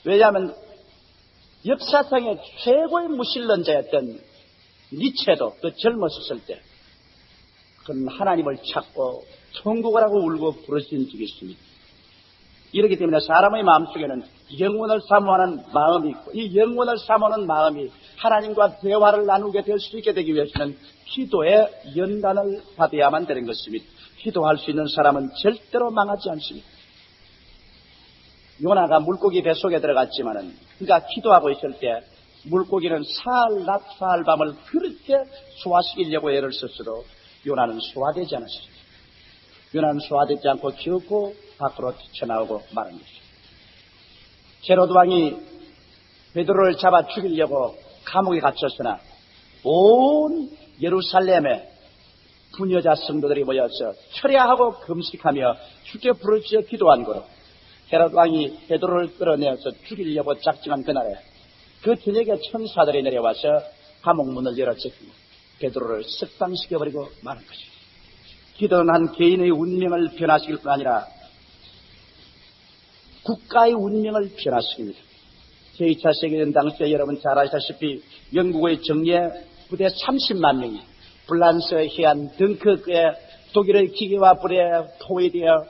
왜냐하면 역사상의 최고의 무신론자였던 니체도 그 젊었을 때 그는 하나님을 찾고 천국을 하고 울고 부르짖은 적이 있습니다. 이렇기 때문에 사람의 마음속에는 영혼을 사모하는 마음이 있고 이 영혼을 사모하는 마음이 하나님과 대화를 나누게 될 수 있게 되기 위해서는 기도의 연단을 받아야만 되는 것입니다. 기도할 수 있는 사람은 절대로 망하지 않습니다. 요나가 물고기 뱃속에 들어갔지만은 그가 기도하고 있을 때 물고기는 사흘 낮 사흘 밤을 그렇게 소화시키려고 애를 썼어도 요나는 소화되지 않았습니다. 요나는 소화되지 않고 결코 밖으로 튀쳐나오고 마는 것입니다. 헤로드 왕이 베드로를 잡아 죽이려고 감옥에 갇혔으나 온 예루살렘에 부녀자 성도들이 모여서 철야하고 금식하며 주께 부르짖어 기도한 거로 헤로드 왕이 베드로를 끌어내어서 죽이려고 작정한 그날에 그 저녁에 천사들이 내려와서 감옥 문을 열어젖히고 베드로를 석방시켜버리고 마는 것입니다. 기도는 한 개인의 운명을 변화시킬 뿐 아니라 국가의 운명을 변화시킵니다. 제2차 세계대전 당시에 여러분 잘 아시다시피 영국의 정예 부대 30만 명이 프랑스의 해안 덩크크에 독일의 기계와 불에 포위되어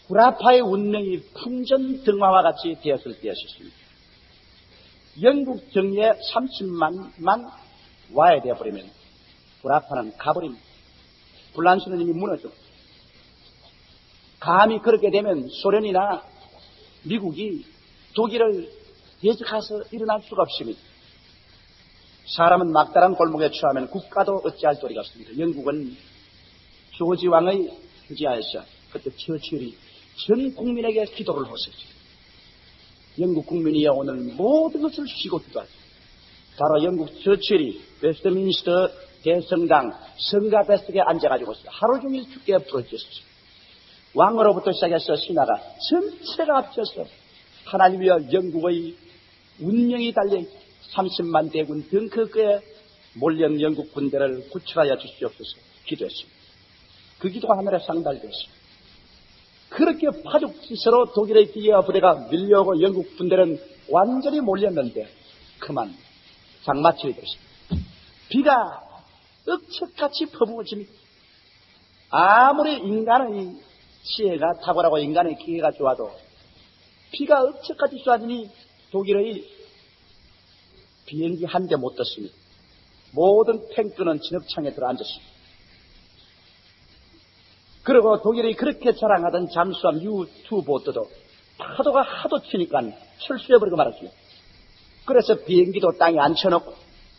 구라파의 운명이 풍전등화와 같이 되었을 때였습니다. 영국 정예 30만만 와야 되어버리면 구라파는 가버립니다. 불란서는 이미 무너져. 감히 그렇게 되면 소련이나 미국이 독일을 예측해서 일어날 수가 없습니다. 사람은 막다른 골목에 처하면 국가도 어찌할 도리가 없습니다. 영국은 조지 왕의 주지하에서 그때 처칠이 전 국민에게 기도를 하셨죠. 영국 국민이여 오늘 모든 것을 쉬고 기도하죠. 바로 영국 처칠이 웨스트민스터 대성당 성가 뱃속에 앉아가지고 하루 종일 죽게 부르짖었어요. 왕으로부터 시작해서 신하가 전체가 합쳐서 하나님이여 영국의 운명이 달려 30만 대군 덩크크에 몰려온 영국 군대를 구출하여 주시옵소서 기도했습니다. 그 기도가 하늘에 상달되었습니다. 그렇게 파죽지세로 독일의 기계와 부대가 밀려오고 영국 군대는 완전히 몰렸는데 그만 장마철이 되었습니다. 비가 억척같이 퍼부어집니다. 아무리 인간의 지혜가 탁월하고 인간의 기계가 좋아도 비가 억척같이 쏟아지니 독일의 비행기 한 대 못 떴습니다. 모든 탱크는 진흙창에 들어앉았습니다. 그리고 독일이 그렇게 자랑하던 잠수함 U2 보트도 파도가 하도 치니까 철수해버리고 말았습니다. 그래서 비행기도 땅에 앉혀놓고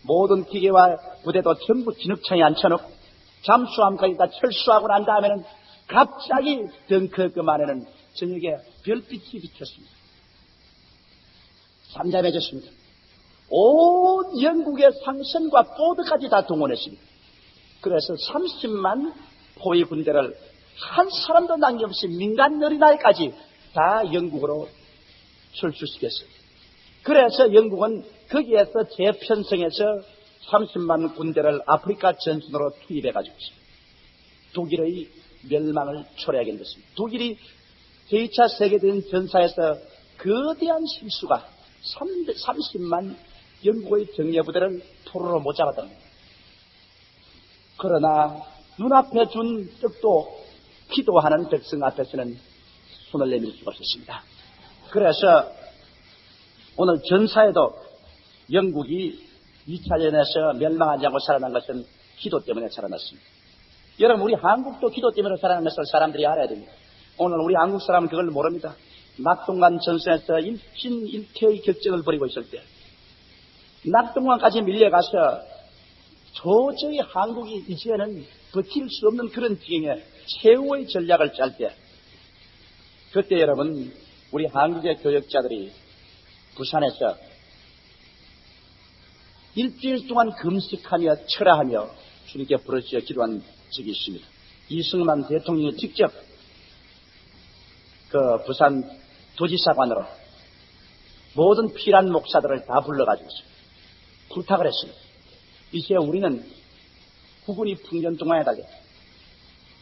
모든 기계와 부대도 전부 진흙창에 앉혀놓고 잠수함까지 다 철수하고 난 다음에는 갑자기 덩크크만에는 저녁에 별빛이 비쳤습니다. 잠잠해졌습니다. 온 영국의 상선과 보드까지 다 동원했습니다. 그래서 30만 포위 군대를 한 사람도 남김없이 민간 어린아이까지 다 영국으로 철수시켰어요. 그래서 영국은 거기에서 재편성해서 30만 군대를 아프리카 전선으로 투입해가지고 독일의 멸망을 초래하게 됐습니다. 독일이 제2차 세계대전 전사에서 거대한 실수가 30만 영국의 정예부대를 포로로 못 잡았답니다. 그러나 눈앞에 준 떡도 기도하는 백성 앞에서는 손을 내밀 수가 없었습니다. 그래서 오늘 전사에도 영국이 2차전에서 멸망하지 않고 살아난 것은 기도 때문에 살아났습니다. 여러분 우리 한국도 기도 때문에 살아난 것을 사람들이 알아야 됩니다. 오늘 우리 한국 사람은 그걸 모릅니다. 낙동강 전선에서 일진일퇴의 격전을 벌이고 있을 때 낙동강까지 밀려가서 도저히 한국이 이제는 버틸 수 없는 그런 지경에 최후의 전략을 짤 때 그때 여러분 우리 한국의 교역자들이 부산에서 일주일 동안 금식하며 철야하며 주님께 부르짖어 기도한 적이 있습니다. 이승만 대통령이 직접 그 부산 도지사관으로 모든 필한 목사들을 다 불러가지고 부탁을 했습니다. 이제 우리는 국군이 풍전등화에 달려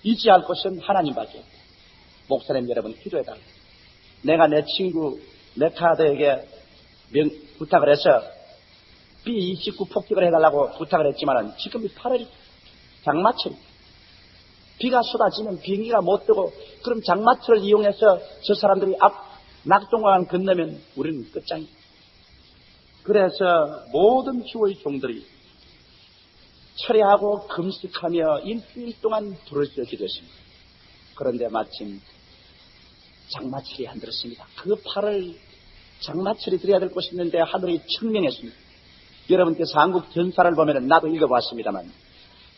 의지할 것은 하나님밖에 없다. 목사님 여러분 기도해달라. 내가 내 친구 메카드에게 부탁을 해서 B-29 폭격을 해달라고 부탁을 했지만 지금 8월 장마철 비가 쏟아지면 비행기가 못 뜨고 그럼 장마철을 이용해서 저 사람들이 낙동강 건너면 우리는 끝장이다. 그래서 모든 주의 종들이 철야하고 금식하며 일주일 동안 부르짖어 기도했습니다. 그런데 마침 장마철이 안 들었습니다. 그 8월 장마철이 들어야 될 곳이 있는데 하늘이 청명했습니다. 여러분께서 한국 전사를 보면 나도 읽어봤습니다만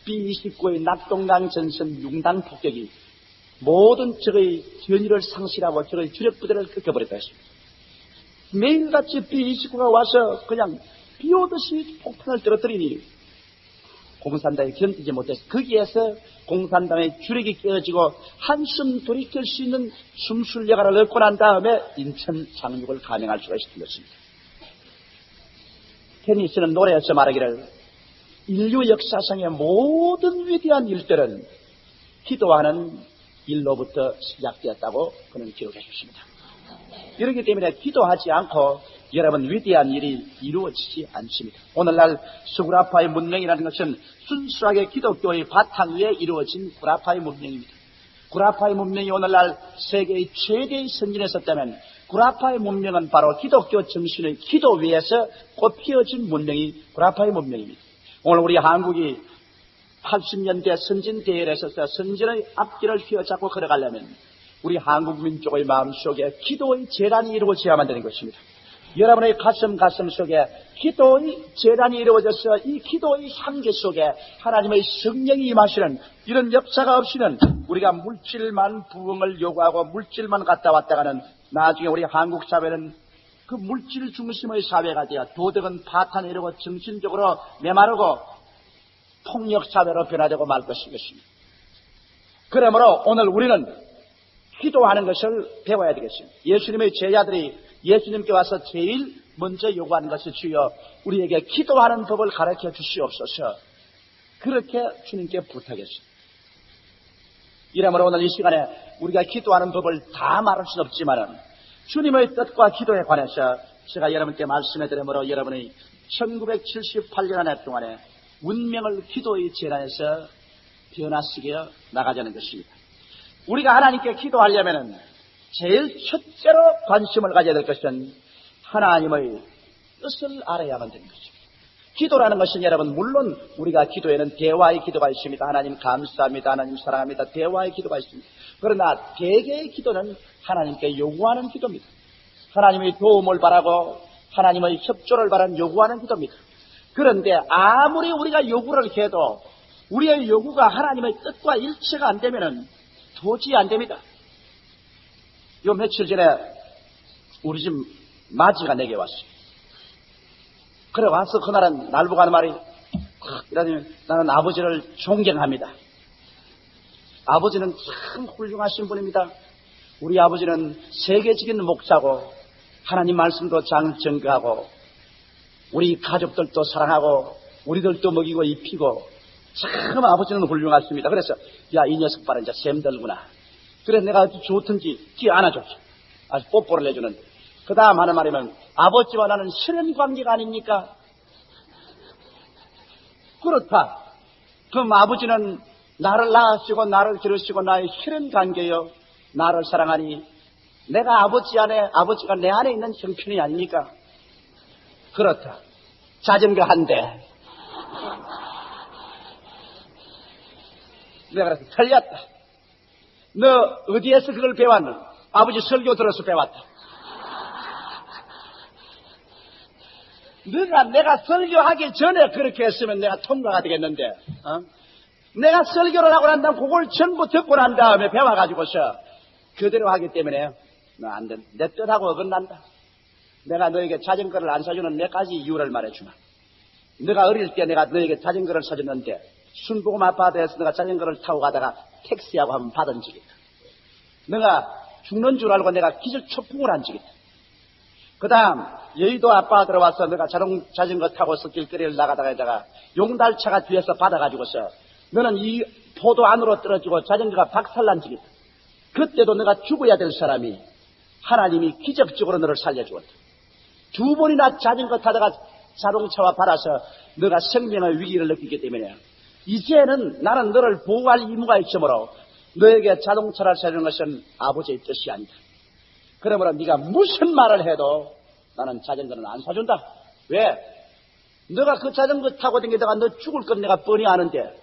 B-29의 낙동강 전선 융단 폭격이 모든 적의 전의를 상실하고 적의 주력 부대를 꺾어버렸다 했습니다. 매일같이 B-29가 와서 그냥 비오듯이 폭탄을 떨어뜨리니 공산당이 견디지 못해서 거기에서 공산당의 주력이 깨어지고 한숨 돌이킬 수 있는 숨쉴 여가를 얻고 난 다음에 인천 상륙을 감행할 수가 있었던 것입니다. 테니스는 노래에서 말하기를 인류 역사상의 모든 위대한 일들은 기도하는 일로부터 시작되었다고 그는 기록해 주십니다. 이렇기 때문에 기도하지 않고 여러분 위대한 일이 이루어지지 않습니다. 오늘날 수구라파의 문명이라는 것은 순수하게 기독교의 바탕 위에 이루어진 구라파의 문명입니다. 구라파의 문명이 오늘날 세계의 최대의 선진에 섰다면 구라파의 문명은 바로 기독교 정신의 기도 위에서 꽃피어진 문명이 구라파의 문명입니다. 오늘 우리 한국이 80년대 선진대회에서 선진의 앞길을 휘어잡고 걸어가려면 우리 한국 민족의 마음속에 기도의 재단이 이루어져야만 되는 것입니다. 여러분의 가슴 속에 기도의 재단이 이루어져서 이 기도의 향기 속에 하나님의 성령이 임하시는 이런 역사가 없이는 우리가 물질만 부흥을 요구하고 물질만 갔다 왔다 가는 나중에 우리 한국 사회는 그 물질 중심의 사회가 되어 도덕은 파탄이르고 정신적으로 메마르고 폭력 사회로 변화되고 말 것입니다. 그러므로 오늘 우리는 기도하는 것을 배워야 되겠습니다. 예수님의 제자들이 예수님께 와서 제일 먼저 요구하는 것이 주여 우리에게 기도하는 법을 가르쳐 주시옵소서. 그렇게 주님께 부탁했습니다. 이러므로 오늘 이 시간에 우리가 기도하는 법을 다 말할 수는 없지만 주님의 뜻과 기도에 관해서 제가 여러분께 말씀해 드리므로 여러분이 1978년 한 해 동안에 운명을 기도의 재단에서 변화시켜 나가자는 것입니다. 우리가 하나님께 기도하려면 제일 첫째로 관심을 가져야 될 것은 하나님의 뜻을 알아야만 되는 것입니다. 기도라는 것은 여러분 물론 우리가 기도에는 대화의 기도가 있습니다. 하나님 감사합니다. 하나님 사랑합니다. 대화의 기도가 있습니다. 그러나 대개의 기도는 하나님께 요구하는 기도입니다. 하나님의 도움을 바라고 하나님의 협조를 바라는 요구하는 기도입니다. 그런데 아무리 우리가 요구를 해도 우리의 요구가 하나님의 뜻과 일치가 안 되면은 도저히 안 됩니다. 요 며칠 전에 우리 집 마지가 내게 왔어요. 그래 와서 그날은 날보고 하는 말이 이러니 나는 아버지를 존경합니다. 아버지는 참 훌륭하신 분입니다. 우리 아버지는 세계적인 목사고 하나님 말씀도 전가하고 우리 가족들도 사랑하고 우리들도 먹이고 입히고 참 아버지는 훌륭하십니다. 그래서 야 이 녀석 봐라 이제 샘들구나. 그래 내가 아주 좋든지 끼 안아줬죠. 아주 뽀뽀를 해주는데 그 다음 하는 말이면 아버지와 나는 실현 관계가 아닙니까? 그렇다. 그럼 아버지는 나를 낳으시고 나를 기르시고 나의 실현 관계요. 나를 사랑하니 내가 아버지 안에 아버지가 내 안에 있는 형편이 아닙니까? 그렇다. 자전거 한 대. 내가 그래서 틀렸다. 너 어디에서 그걸 배웠노? 아버지 설교 들어서 배웠다. 내가 설교하기 전에 그렇게 했으면 내가 통과가 되겠는데, 내가 설교를 하고 난 다음 그걸 전부 듣고 난 다음에 배워가지고서 그대로 하기 때문에 너 안 돼. 내 뜻하고 어긋난다. 내가 너에게 자전거를 안 사주는 몇 가지 이유를 말해주마. 너가 어릴 때 내가 너에게 자전거를 사줬는데 순복음 아파트에서 너가 자전거를 타고 가다가 택시하고 한번 받은 적이 있다. 너가 죽는 줄 알고 내가 기절초풍을 한 적이 있다. 그 다음 여의도 아파트로 와서 너가 자전거 타고서 길거리를 나가다가 용달차가 뒤에서 받아가지고서 너는 이 포도 안으로 떨어지고 자전거가 박살난 적이 있다. 그때도 너가 죽어야 될 사람이 하나님이 기적적으로 너를 살려주었다. 두 번이나 자전거 타다가 자동차와 받아서 너가 생명의 위기를 느끼기 때문에 이제는 나는 너를 보호할 의무가 있으므로 너에게 자동차를 사주는 것은 아버지의 뜻이 아니다. 그러므로 네가 무슨 말을 해도 나는 자전거는 안 사준다. 왜? 너가 그 자전거 타고 다니다가 너 죽을 건 내가 뻔히 아는데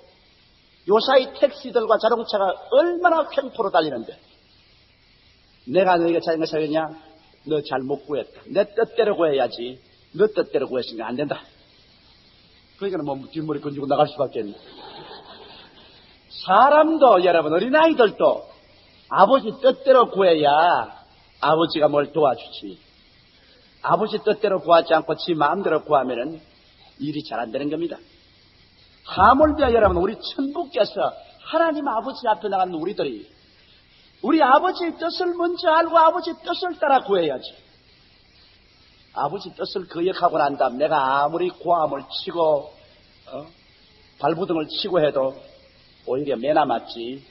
요사이 택시들과 자동차가 얼마나 횡포로 달리는데 내가 너에게 자전거 사줬냐? 너 잘못 구했다. 내 뜻대로 구해야지. 너 뜻대로 구했으니까 안 된다. 그러니까 뭐 뒷머리 건지고 나갈 수밖에 없네. 사람도 여러분 어린아이들도 아버지 뜻대로 구해야 아버지가 뭘 도와주지. 아버지 뜻대로 구하지 않고 지 마음대로 구하면은 일이 잘 안 되는 겁니다. 하물며 여러분 우리 천부께서 하나님 아버지 앞에 나가는 우리들이 우리 아버지의 뜻을 먼저 알고 아버지 뜻을 따라 구해야지. 아버지 뜻을 거역하고 난 다음 내가 아무리 고함을 치고 발부등을 치고 해도 오히려 매나 맞지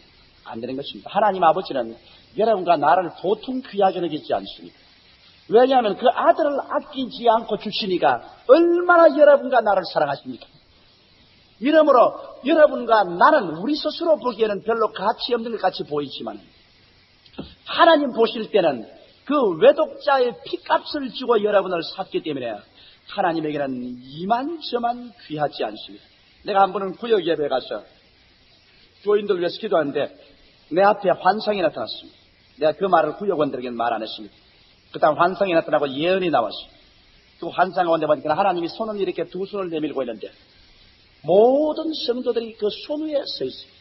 안 되는 것입니다. 하나님 아버지는 여러분과 나를 보통 귀하게 여기지 않습니다. 왜냐하면 그 아들을 아끼지 않고 주시니까 얼마나 여러분과 나를 사랑하십니까? 이러므로 여러분과 나는 우리 스스로 보기에는 별로 가치 없는 것 같이 보이지만 하나님 보실 때는 그 외독자의 피값을 주고 여러분을 샀기 때문에 하나님에게는 이만저만 귀하지 않습니다. 내가 한 번은 구역 예배에 가서 교인들 위해서 기도하는데 내 앞에 환상이 나타났습니다. 내가 그 말을 구역원들에게는 말 안 했습니다. 그 다음 환상이 나타나고 예언이 나왔습니다. 그 환상 가운데 보니까 하나님이 손을 이렇게 두 손을 내밀고 있는데 모든 성도들이 그 손 위에 서 있습니다.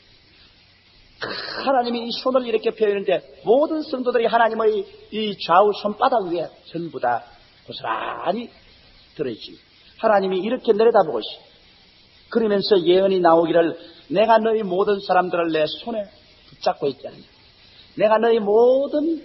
하나님이 이 손을 이렇게 펴있는데 모든 성도들이 하나님의 이 좌우 손바닥 위에 전부 다 고스란히 들어있습니다. 하나님이 이렇게 내려다보고 있습니다. 그러면서 예언이 나오기를 내가 너희 모든 사람들을 내 손에 붙잡고 있지 않느냐. 내가 너희 모든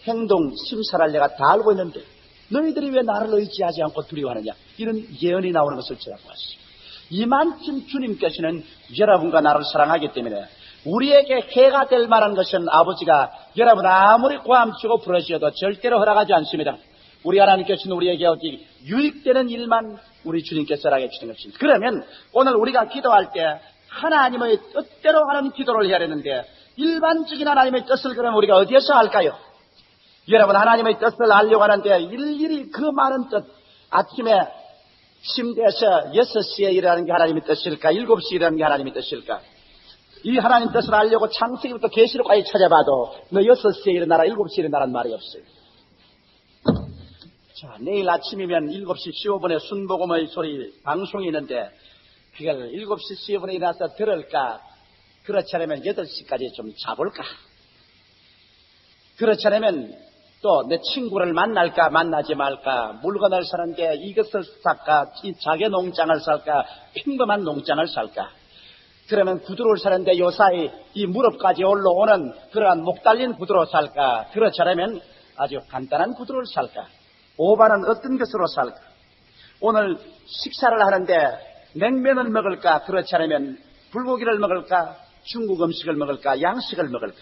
행동, 심사를 내가 다 알고 있는데 너희들이 왜 나를 의지하지 않고 두려워하느냐. 이런 예언이 나오는 것을 제가 보았습니다. 이만큼 주님께서는 여러분과 나를 사랑하기 때문에 우리에게 해가 될 만한 것은 아버지가 여러분 아무리 고함치고 부르셔도 절대로 허락하지 않습니다. 우리 하나님께서는 우리에게 어디 유익되는 일만 우리 주님께서 허락해 주시는 것입니다. 그러면 오늘 우리가 기도할 때 하나님의 뜻대로 하는 기도를 해야 되는데 일반적인 하나님의 뜻을 그러면 우리가 어디에서 할까요? 여러분 하나님의 뜻을 알려고 하는데 일일이 그 많은 뜻 아침에 침대에서 6시에 일어나는 게 하나님의 뜻일까? 7시에 일어나는 게 하나님의 뜻일까? 이 하나님 뜻을 알려고 창세기부터 계시록까지 찾아봐도 너 6시에 일어나라 7시에 일어나라는 말이 없어요. 자, 내일 아침이면 7시 15분에 순복음의 소리 방송이 있는데 그걸 7시 15분에 일어나서 들을까? 그렇지 않으면 8시까지 좀 자볼까? 그렇지 않으면 또 내 친구를 만날까 만나지 말까? 물건을 사는데 이것을 살까? 이 자개 농장을 살까? 평범한 농장을 살까? 그러면 구두를 사는데 요사이 이 무릎까지 올라오는 그러한 목 달린 구두로 살까? 그렇지 않으면 아주 간단한 구두를 살까? 오반은 어떤 것으로 살까? 오늘 식사를 하는데 냉면을 먹을까? 그렇지 않으면 불고기를 먹을까? 중국 음식을 먹을까? 양식을 먹을까?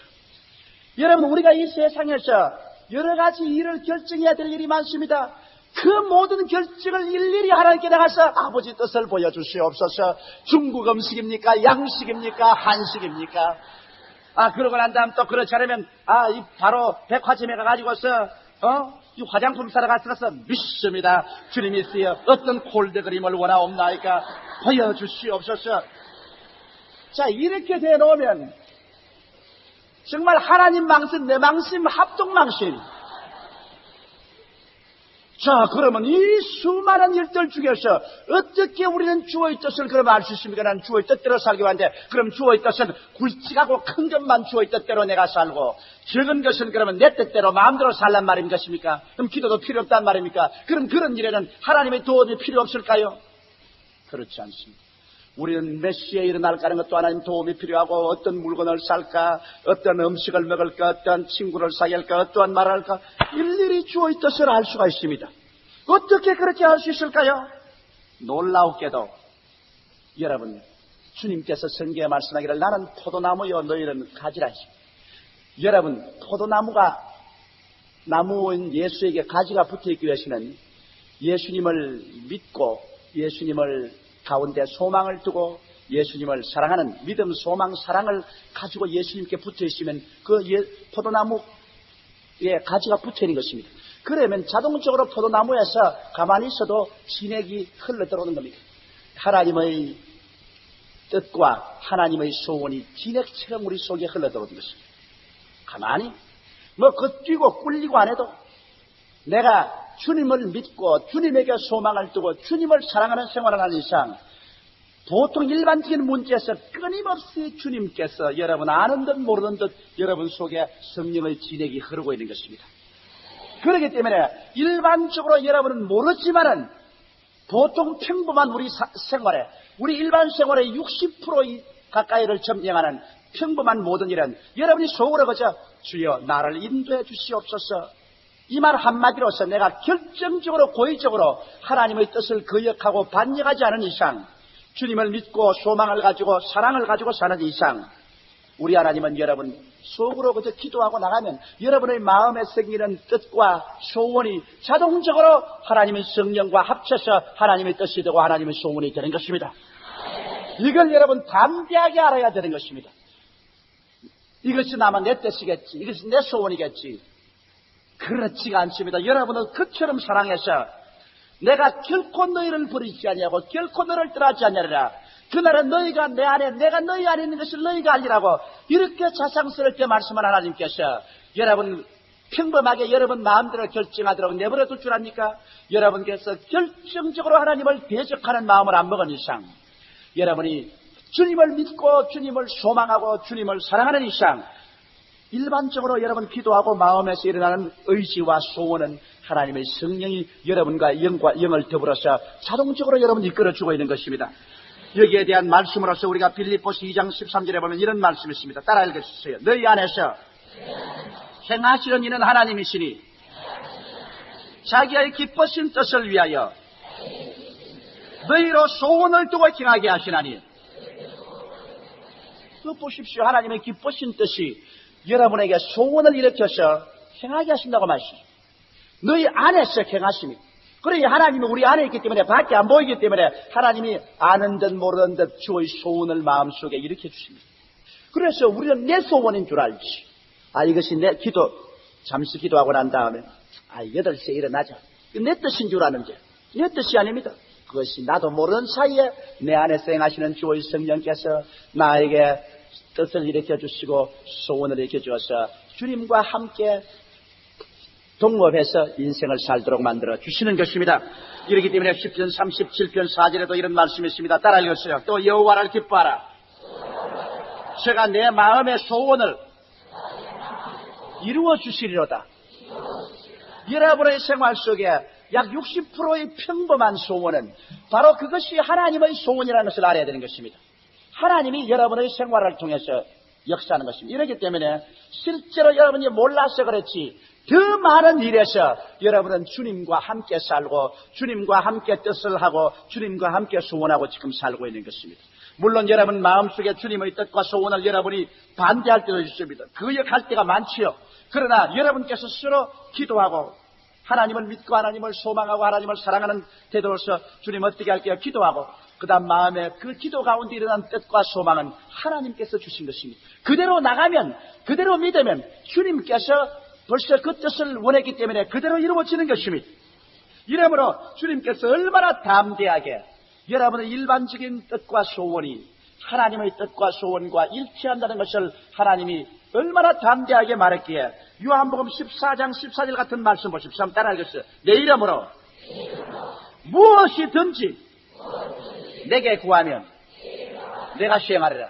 여러분 우리가 이 세상에서 여러 가지 일을 결정해야 될 일이 많습니다. 그 모든 결정을 일일이 하나님께 나가서 아버지 뜻을 보여주시옵소서. 중국 음식입니까? 양식입니까? 한식입니까? 그러고 난 다음 또 그렇지 않으면 바로 백화점에 가가지고서 이 화장품 사러 갔어서 믿습니다. 주님이시여 어떤 콜드 그림을 원하옵나이까? 보여주시옵소서. 자, 이렇게 되어놓으면 정말 하나님 망신, 내 망신, 합동망신. 자, 그러면 이 수많은 일들 중에서 어떻게 우리는 주의 뜻을 그럼 알 수 있습니까? 난 주의 뜻대로 살기 하는데 그럼 주의 뜻은 굵직하고 큰 것만 주의 뜻대로 내가 살고 적은 것은 그러면 내 뜻대로 마음대로 살란 말인 것입니까? 그럼 기도도 필요 없단 말입니까? 그럼 그런 일에는 하나님의 도움이 필요 없을까요? 그렇지 않습니다. 우리는 몇 시에 일어날까 하는 것도 하나님 도움이 필요하고 어떤 물건을 살까, 어떤 음식을 먹을까, 어떤 친구를 사귈까, 어떠한 말을 할까 일일이 주의 뜻을 알 수가 있습니다. 어떻게 그렇게 할 수 있을까요? 놀라우게도 여러분 주님께서 성경에 말씀하기를 나는 포도나무여 너희는 가지라 하십니다. 여러분 나무인 예수에게 가지가 붙어있기 위해서는 예수님을 믿고 예수님을 가운데 소망을 두고 예수님을 사랑하는 믿음, 소망, 사랑을 가지고 예수님께 붙어있으면 그 포도나무에 가지가 붙어있는 것입니다. 그러면 자동적으로 포도나무에서 가만히 있어도 진액이 흘러들어오는 겁니다. 하나님의 뜻과 하나님의 소원이 진액처럼 우리 속에 흘러들어오는 것입니다. 가만히 걷뛰고 꿀리고 안 해도 내가 주님을 믿고 주님에게 소망을 두고 주님을 사랑하는 생활을 하는 이상 보통 일반적인 문제에서 끊임없이 주님께서 여러분 아는 듯 모르는 듯 여러분 속에 성령의 진액이 흐르고 있는 것입니다. 그렇기 때문에 일반적으로 여러분은 모르지만은 보통 평범한 우리 생활에 우리 일반 생활의 60% 가까이를 점령하는 평범한 모든 일은 여러분이 속으로 그저 주여 나를 인도해 주시옵소서 이 말 한마디로서 내가 결정적으로 고의적으로 하나님의 뜻을 거역하고 반역하지 않은 이상 주님을 믿고 소망을 가지고 사랑을 가지고 사는 이상 우리 하나님은 여러분 속으로 그저 기도하고 나가면 여러분의 마음에 생기는 뜻과 소원이 자동적으로 하나님의 성령과 합쳐서 하나님의 뜻이 되고 하나님의 소원이 되는 것입니다. 이걸 여러분 담대하게 알아야 되는 것입니다. 이것이 아마 내 뜻이겠지. 이것이 내 소원이겠지. 그렇지가 않습니다. 여러분은 그처럼 사랑해서 내가 결코 너희를 버리지 아니하고 결코 너를 떠나지 아니하리라. 그날은 너희가 내 안에, 내가 너희 안에 있는 것을 너희가 알리라고 이렇게 자상스럽게 말씀한 하나님께서 여러분 평범하게 여러분 마음대로 결정하도록 내버려 둘 줄 압니까? 여러분께서 결정적으로 하나님을 대적하는 마음을 안 먹은 이상, 여러분이 주님을 믿고 주님을 소망하고 주님을 사랑하는 이상, 일반적으로 여러분 기도하고 마음에서 일어나는 의지와 소원은 하나님의 성령이 여러분과 영을 더불어서 자동적으로 여러분 이끌어주고 있는 것입니다. 여기에 대한 말씀으로서 우리가 빌립보서 2장 13절에 보면 이런 말씀이 있습니다. 따라 읽어주세요. 너희 안에서 행하시는 이는 하나님이시니 자기의 기쁘신 뜻을 위하여 너희로 소원을 두고 행하게 하시나니. 그 보십시오. 하나님의 기쁘신 뜻이 여러분에게 소원을 일으켜서 행하게 하신다고 말씀이죠. 너희 안에서 행하심이. 그러니 하나님이 우리 안에 있기 때문에 밖에 안 보이기 때문에 하나님이 아는 듯 모르는 듯 주의 소원을 마음속에 일으켜 주십니다. 그래서 우리는 내 소원인 줄 알지. 이것이 내 잠시 기도하고 난 다음에 8시에 일어나자. 내 뜻인 줄 아는지. 내 뜻이 아닙니다. 그것이 나도 모르는 사이에 내 안에서 행하시는 주의 성령께서 나에게 뜻을 일으켜 주시고 소원을 일으켜 주어서 주님과 함께 동업해서 인생을 살도록 만들어 주시는 것입니다. 이렇기 때문에 10편 37편 4절에도 이런 말씀이 있습니다. 따라 읽으세요. 또 여호와를 기뻐하라. 제가 내 마음의 소원을 이루어 주시리로다. 여러분의 생활 속에 약 60%의 평범한 소원은 바로 그것이 하나님의 소원이라는 것을 알아야 되는 것입니다. 하나님이 여러분의 생활을 통해서 역사하는 것입니다. 이렇기 때문에 실제로 여러분이 몰라서 그렇지 더 많은 일에서 여러분은 주님과 함께 살고 주님과 함께 뜻을 하고 주님과 함께 소원하고 지금 살고 있는 것입니다. 물론 여러분 마음속에 주님의 뜻과 소원을 여러분이 반대할 때도 있습니다. 거역할 때가 많지요. 그러나 여러분께서 스스로 기도하고 하나님을 믿고 하나님을 소망하고 하나님을 사랑하는 태도로서 주님 어떻게 할게요? 기도하고 그 다음 마음에 그 기도 가운데 일어난 뜻과 소망은 하나님께서 주신 것입니다. 그대로 나가면 그대로 믿으면 주님께서 벌써 그 뜻을 원했기 때문에 그대로 이루어지는 것입니다. 이러므로 주님께서 얼마나 담대하게 여러분의 일반적인 뜻과 소원이 하나님의 뜻과 소원과 일치한다는 것을 하나님이 얼마나 담대하게 말했기에 요한복음 14장 14절 같은 말씀 보십시오. 한번 따라 읽으세요. 내 이름으로 무엇이든지 내게 구하면 내가 시행하리라.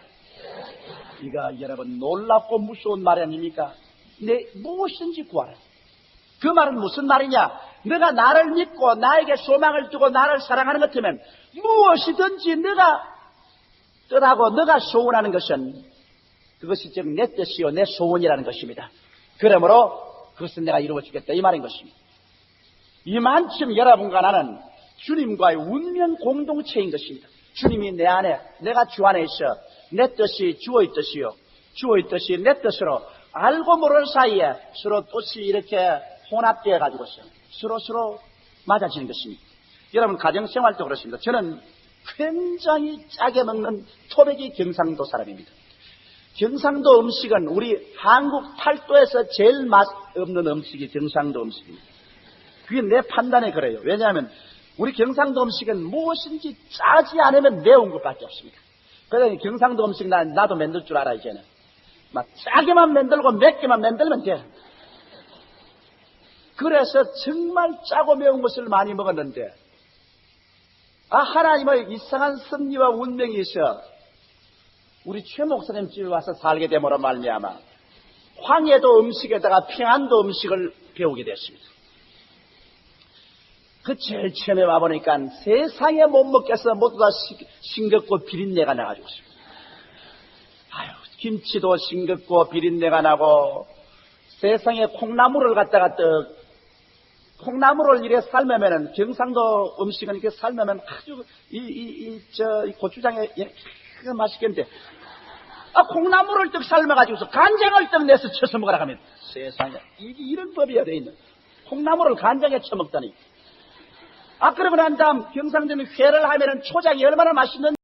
이거 여러분 놀랍고 무서운 말이 아닙니까? 무엇이든지 구하라. 그 말은 무슨 말이냐? 너가 나를 믿고 나에게 소망을 두고 나를 사랑하는 것 같으면 무엇이든지 너가 뜻하고 너가 소원하는 것은 그것이 즉 내 뜻이요 내 소원이라는 것입니다. 그러므로 그것은 내가 이루어주겠다 이 말인 것입니다. 이만큼 여러분과 나는 주님과의 운명 공동체인 것입니다. 주님이 내 안에 내가 주 안에 있어 내 뜻이 주의 뜻이요 주의 뜻이 내 뜻으로 알고 모르는 사이에 서로 뜻이 이렇게 혼합되어 가지고서 서로 맞아지는 것입니다. 여러분 가정생활도 그렇습니다. 저는 굉장히 짜게 먹는 토백이 경상도 사람입니다. 경상도 음식은 우리 한국 팔도에서 제일 맛 없는 음식이 경상도 음식입니다. 그게 내 판단에 그래요. 왜냐하면 우리 경상도 음식은 무엇인지 짜지 않으면 매운 것밖에 없습니다. 그러니 경상도 음식 나도 만들 줄 알아 이제는. 막 짜게만 만들고 맵게만 만들면 돼. 그래서 정말 짜고 매운 것을 많이 먹었는데 하나님의 이상한 섭리와 운명이 있어 우리 최 목사님 집에 와서 살게 됨으로 말미암아 황해도 음식에다가 평안도 음식을 배우게 됐습니다. 그 제일 처음에 와보니까 세상에 못 먹겠어 모두 다 싱겁고 비린내가 나가지고 있습니다. 김치도 싱겁고 비린내가 나고 세상에 콩나물을 갖다가 콩나물을 이래 삶으면은 경상도 음식은 이렇게 삶으면 아주 이 고추장에 맛있겠는데 콩나물을 떡 삶아가지고서 간장을 떡 내서 쳐서 먹으라 하면 세상에 이게 이런 법이 어디 있는 콩나물을 간장에 쳐먹다니 그러고 난 다음 경상도는 회를 하면은 초장이 얼마나 맛있는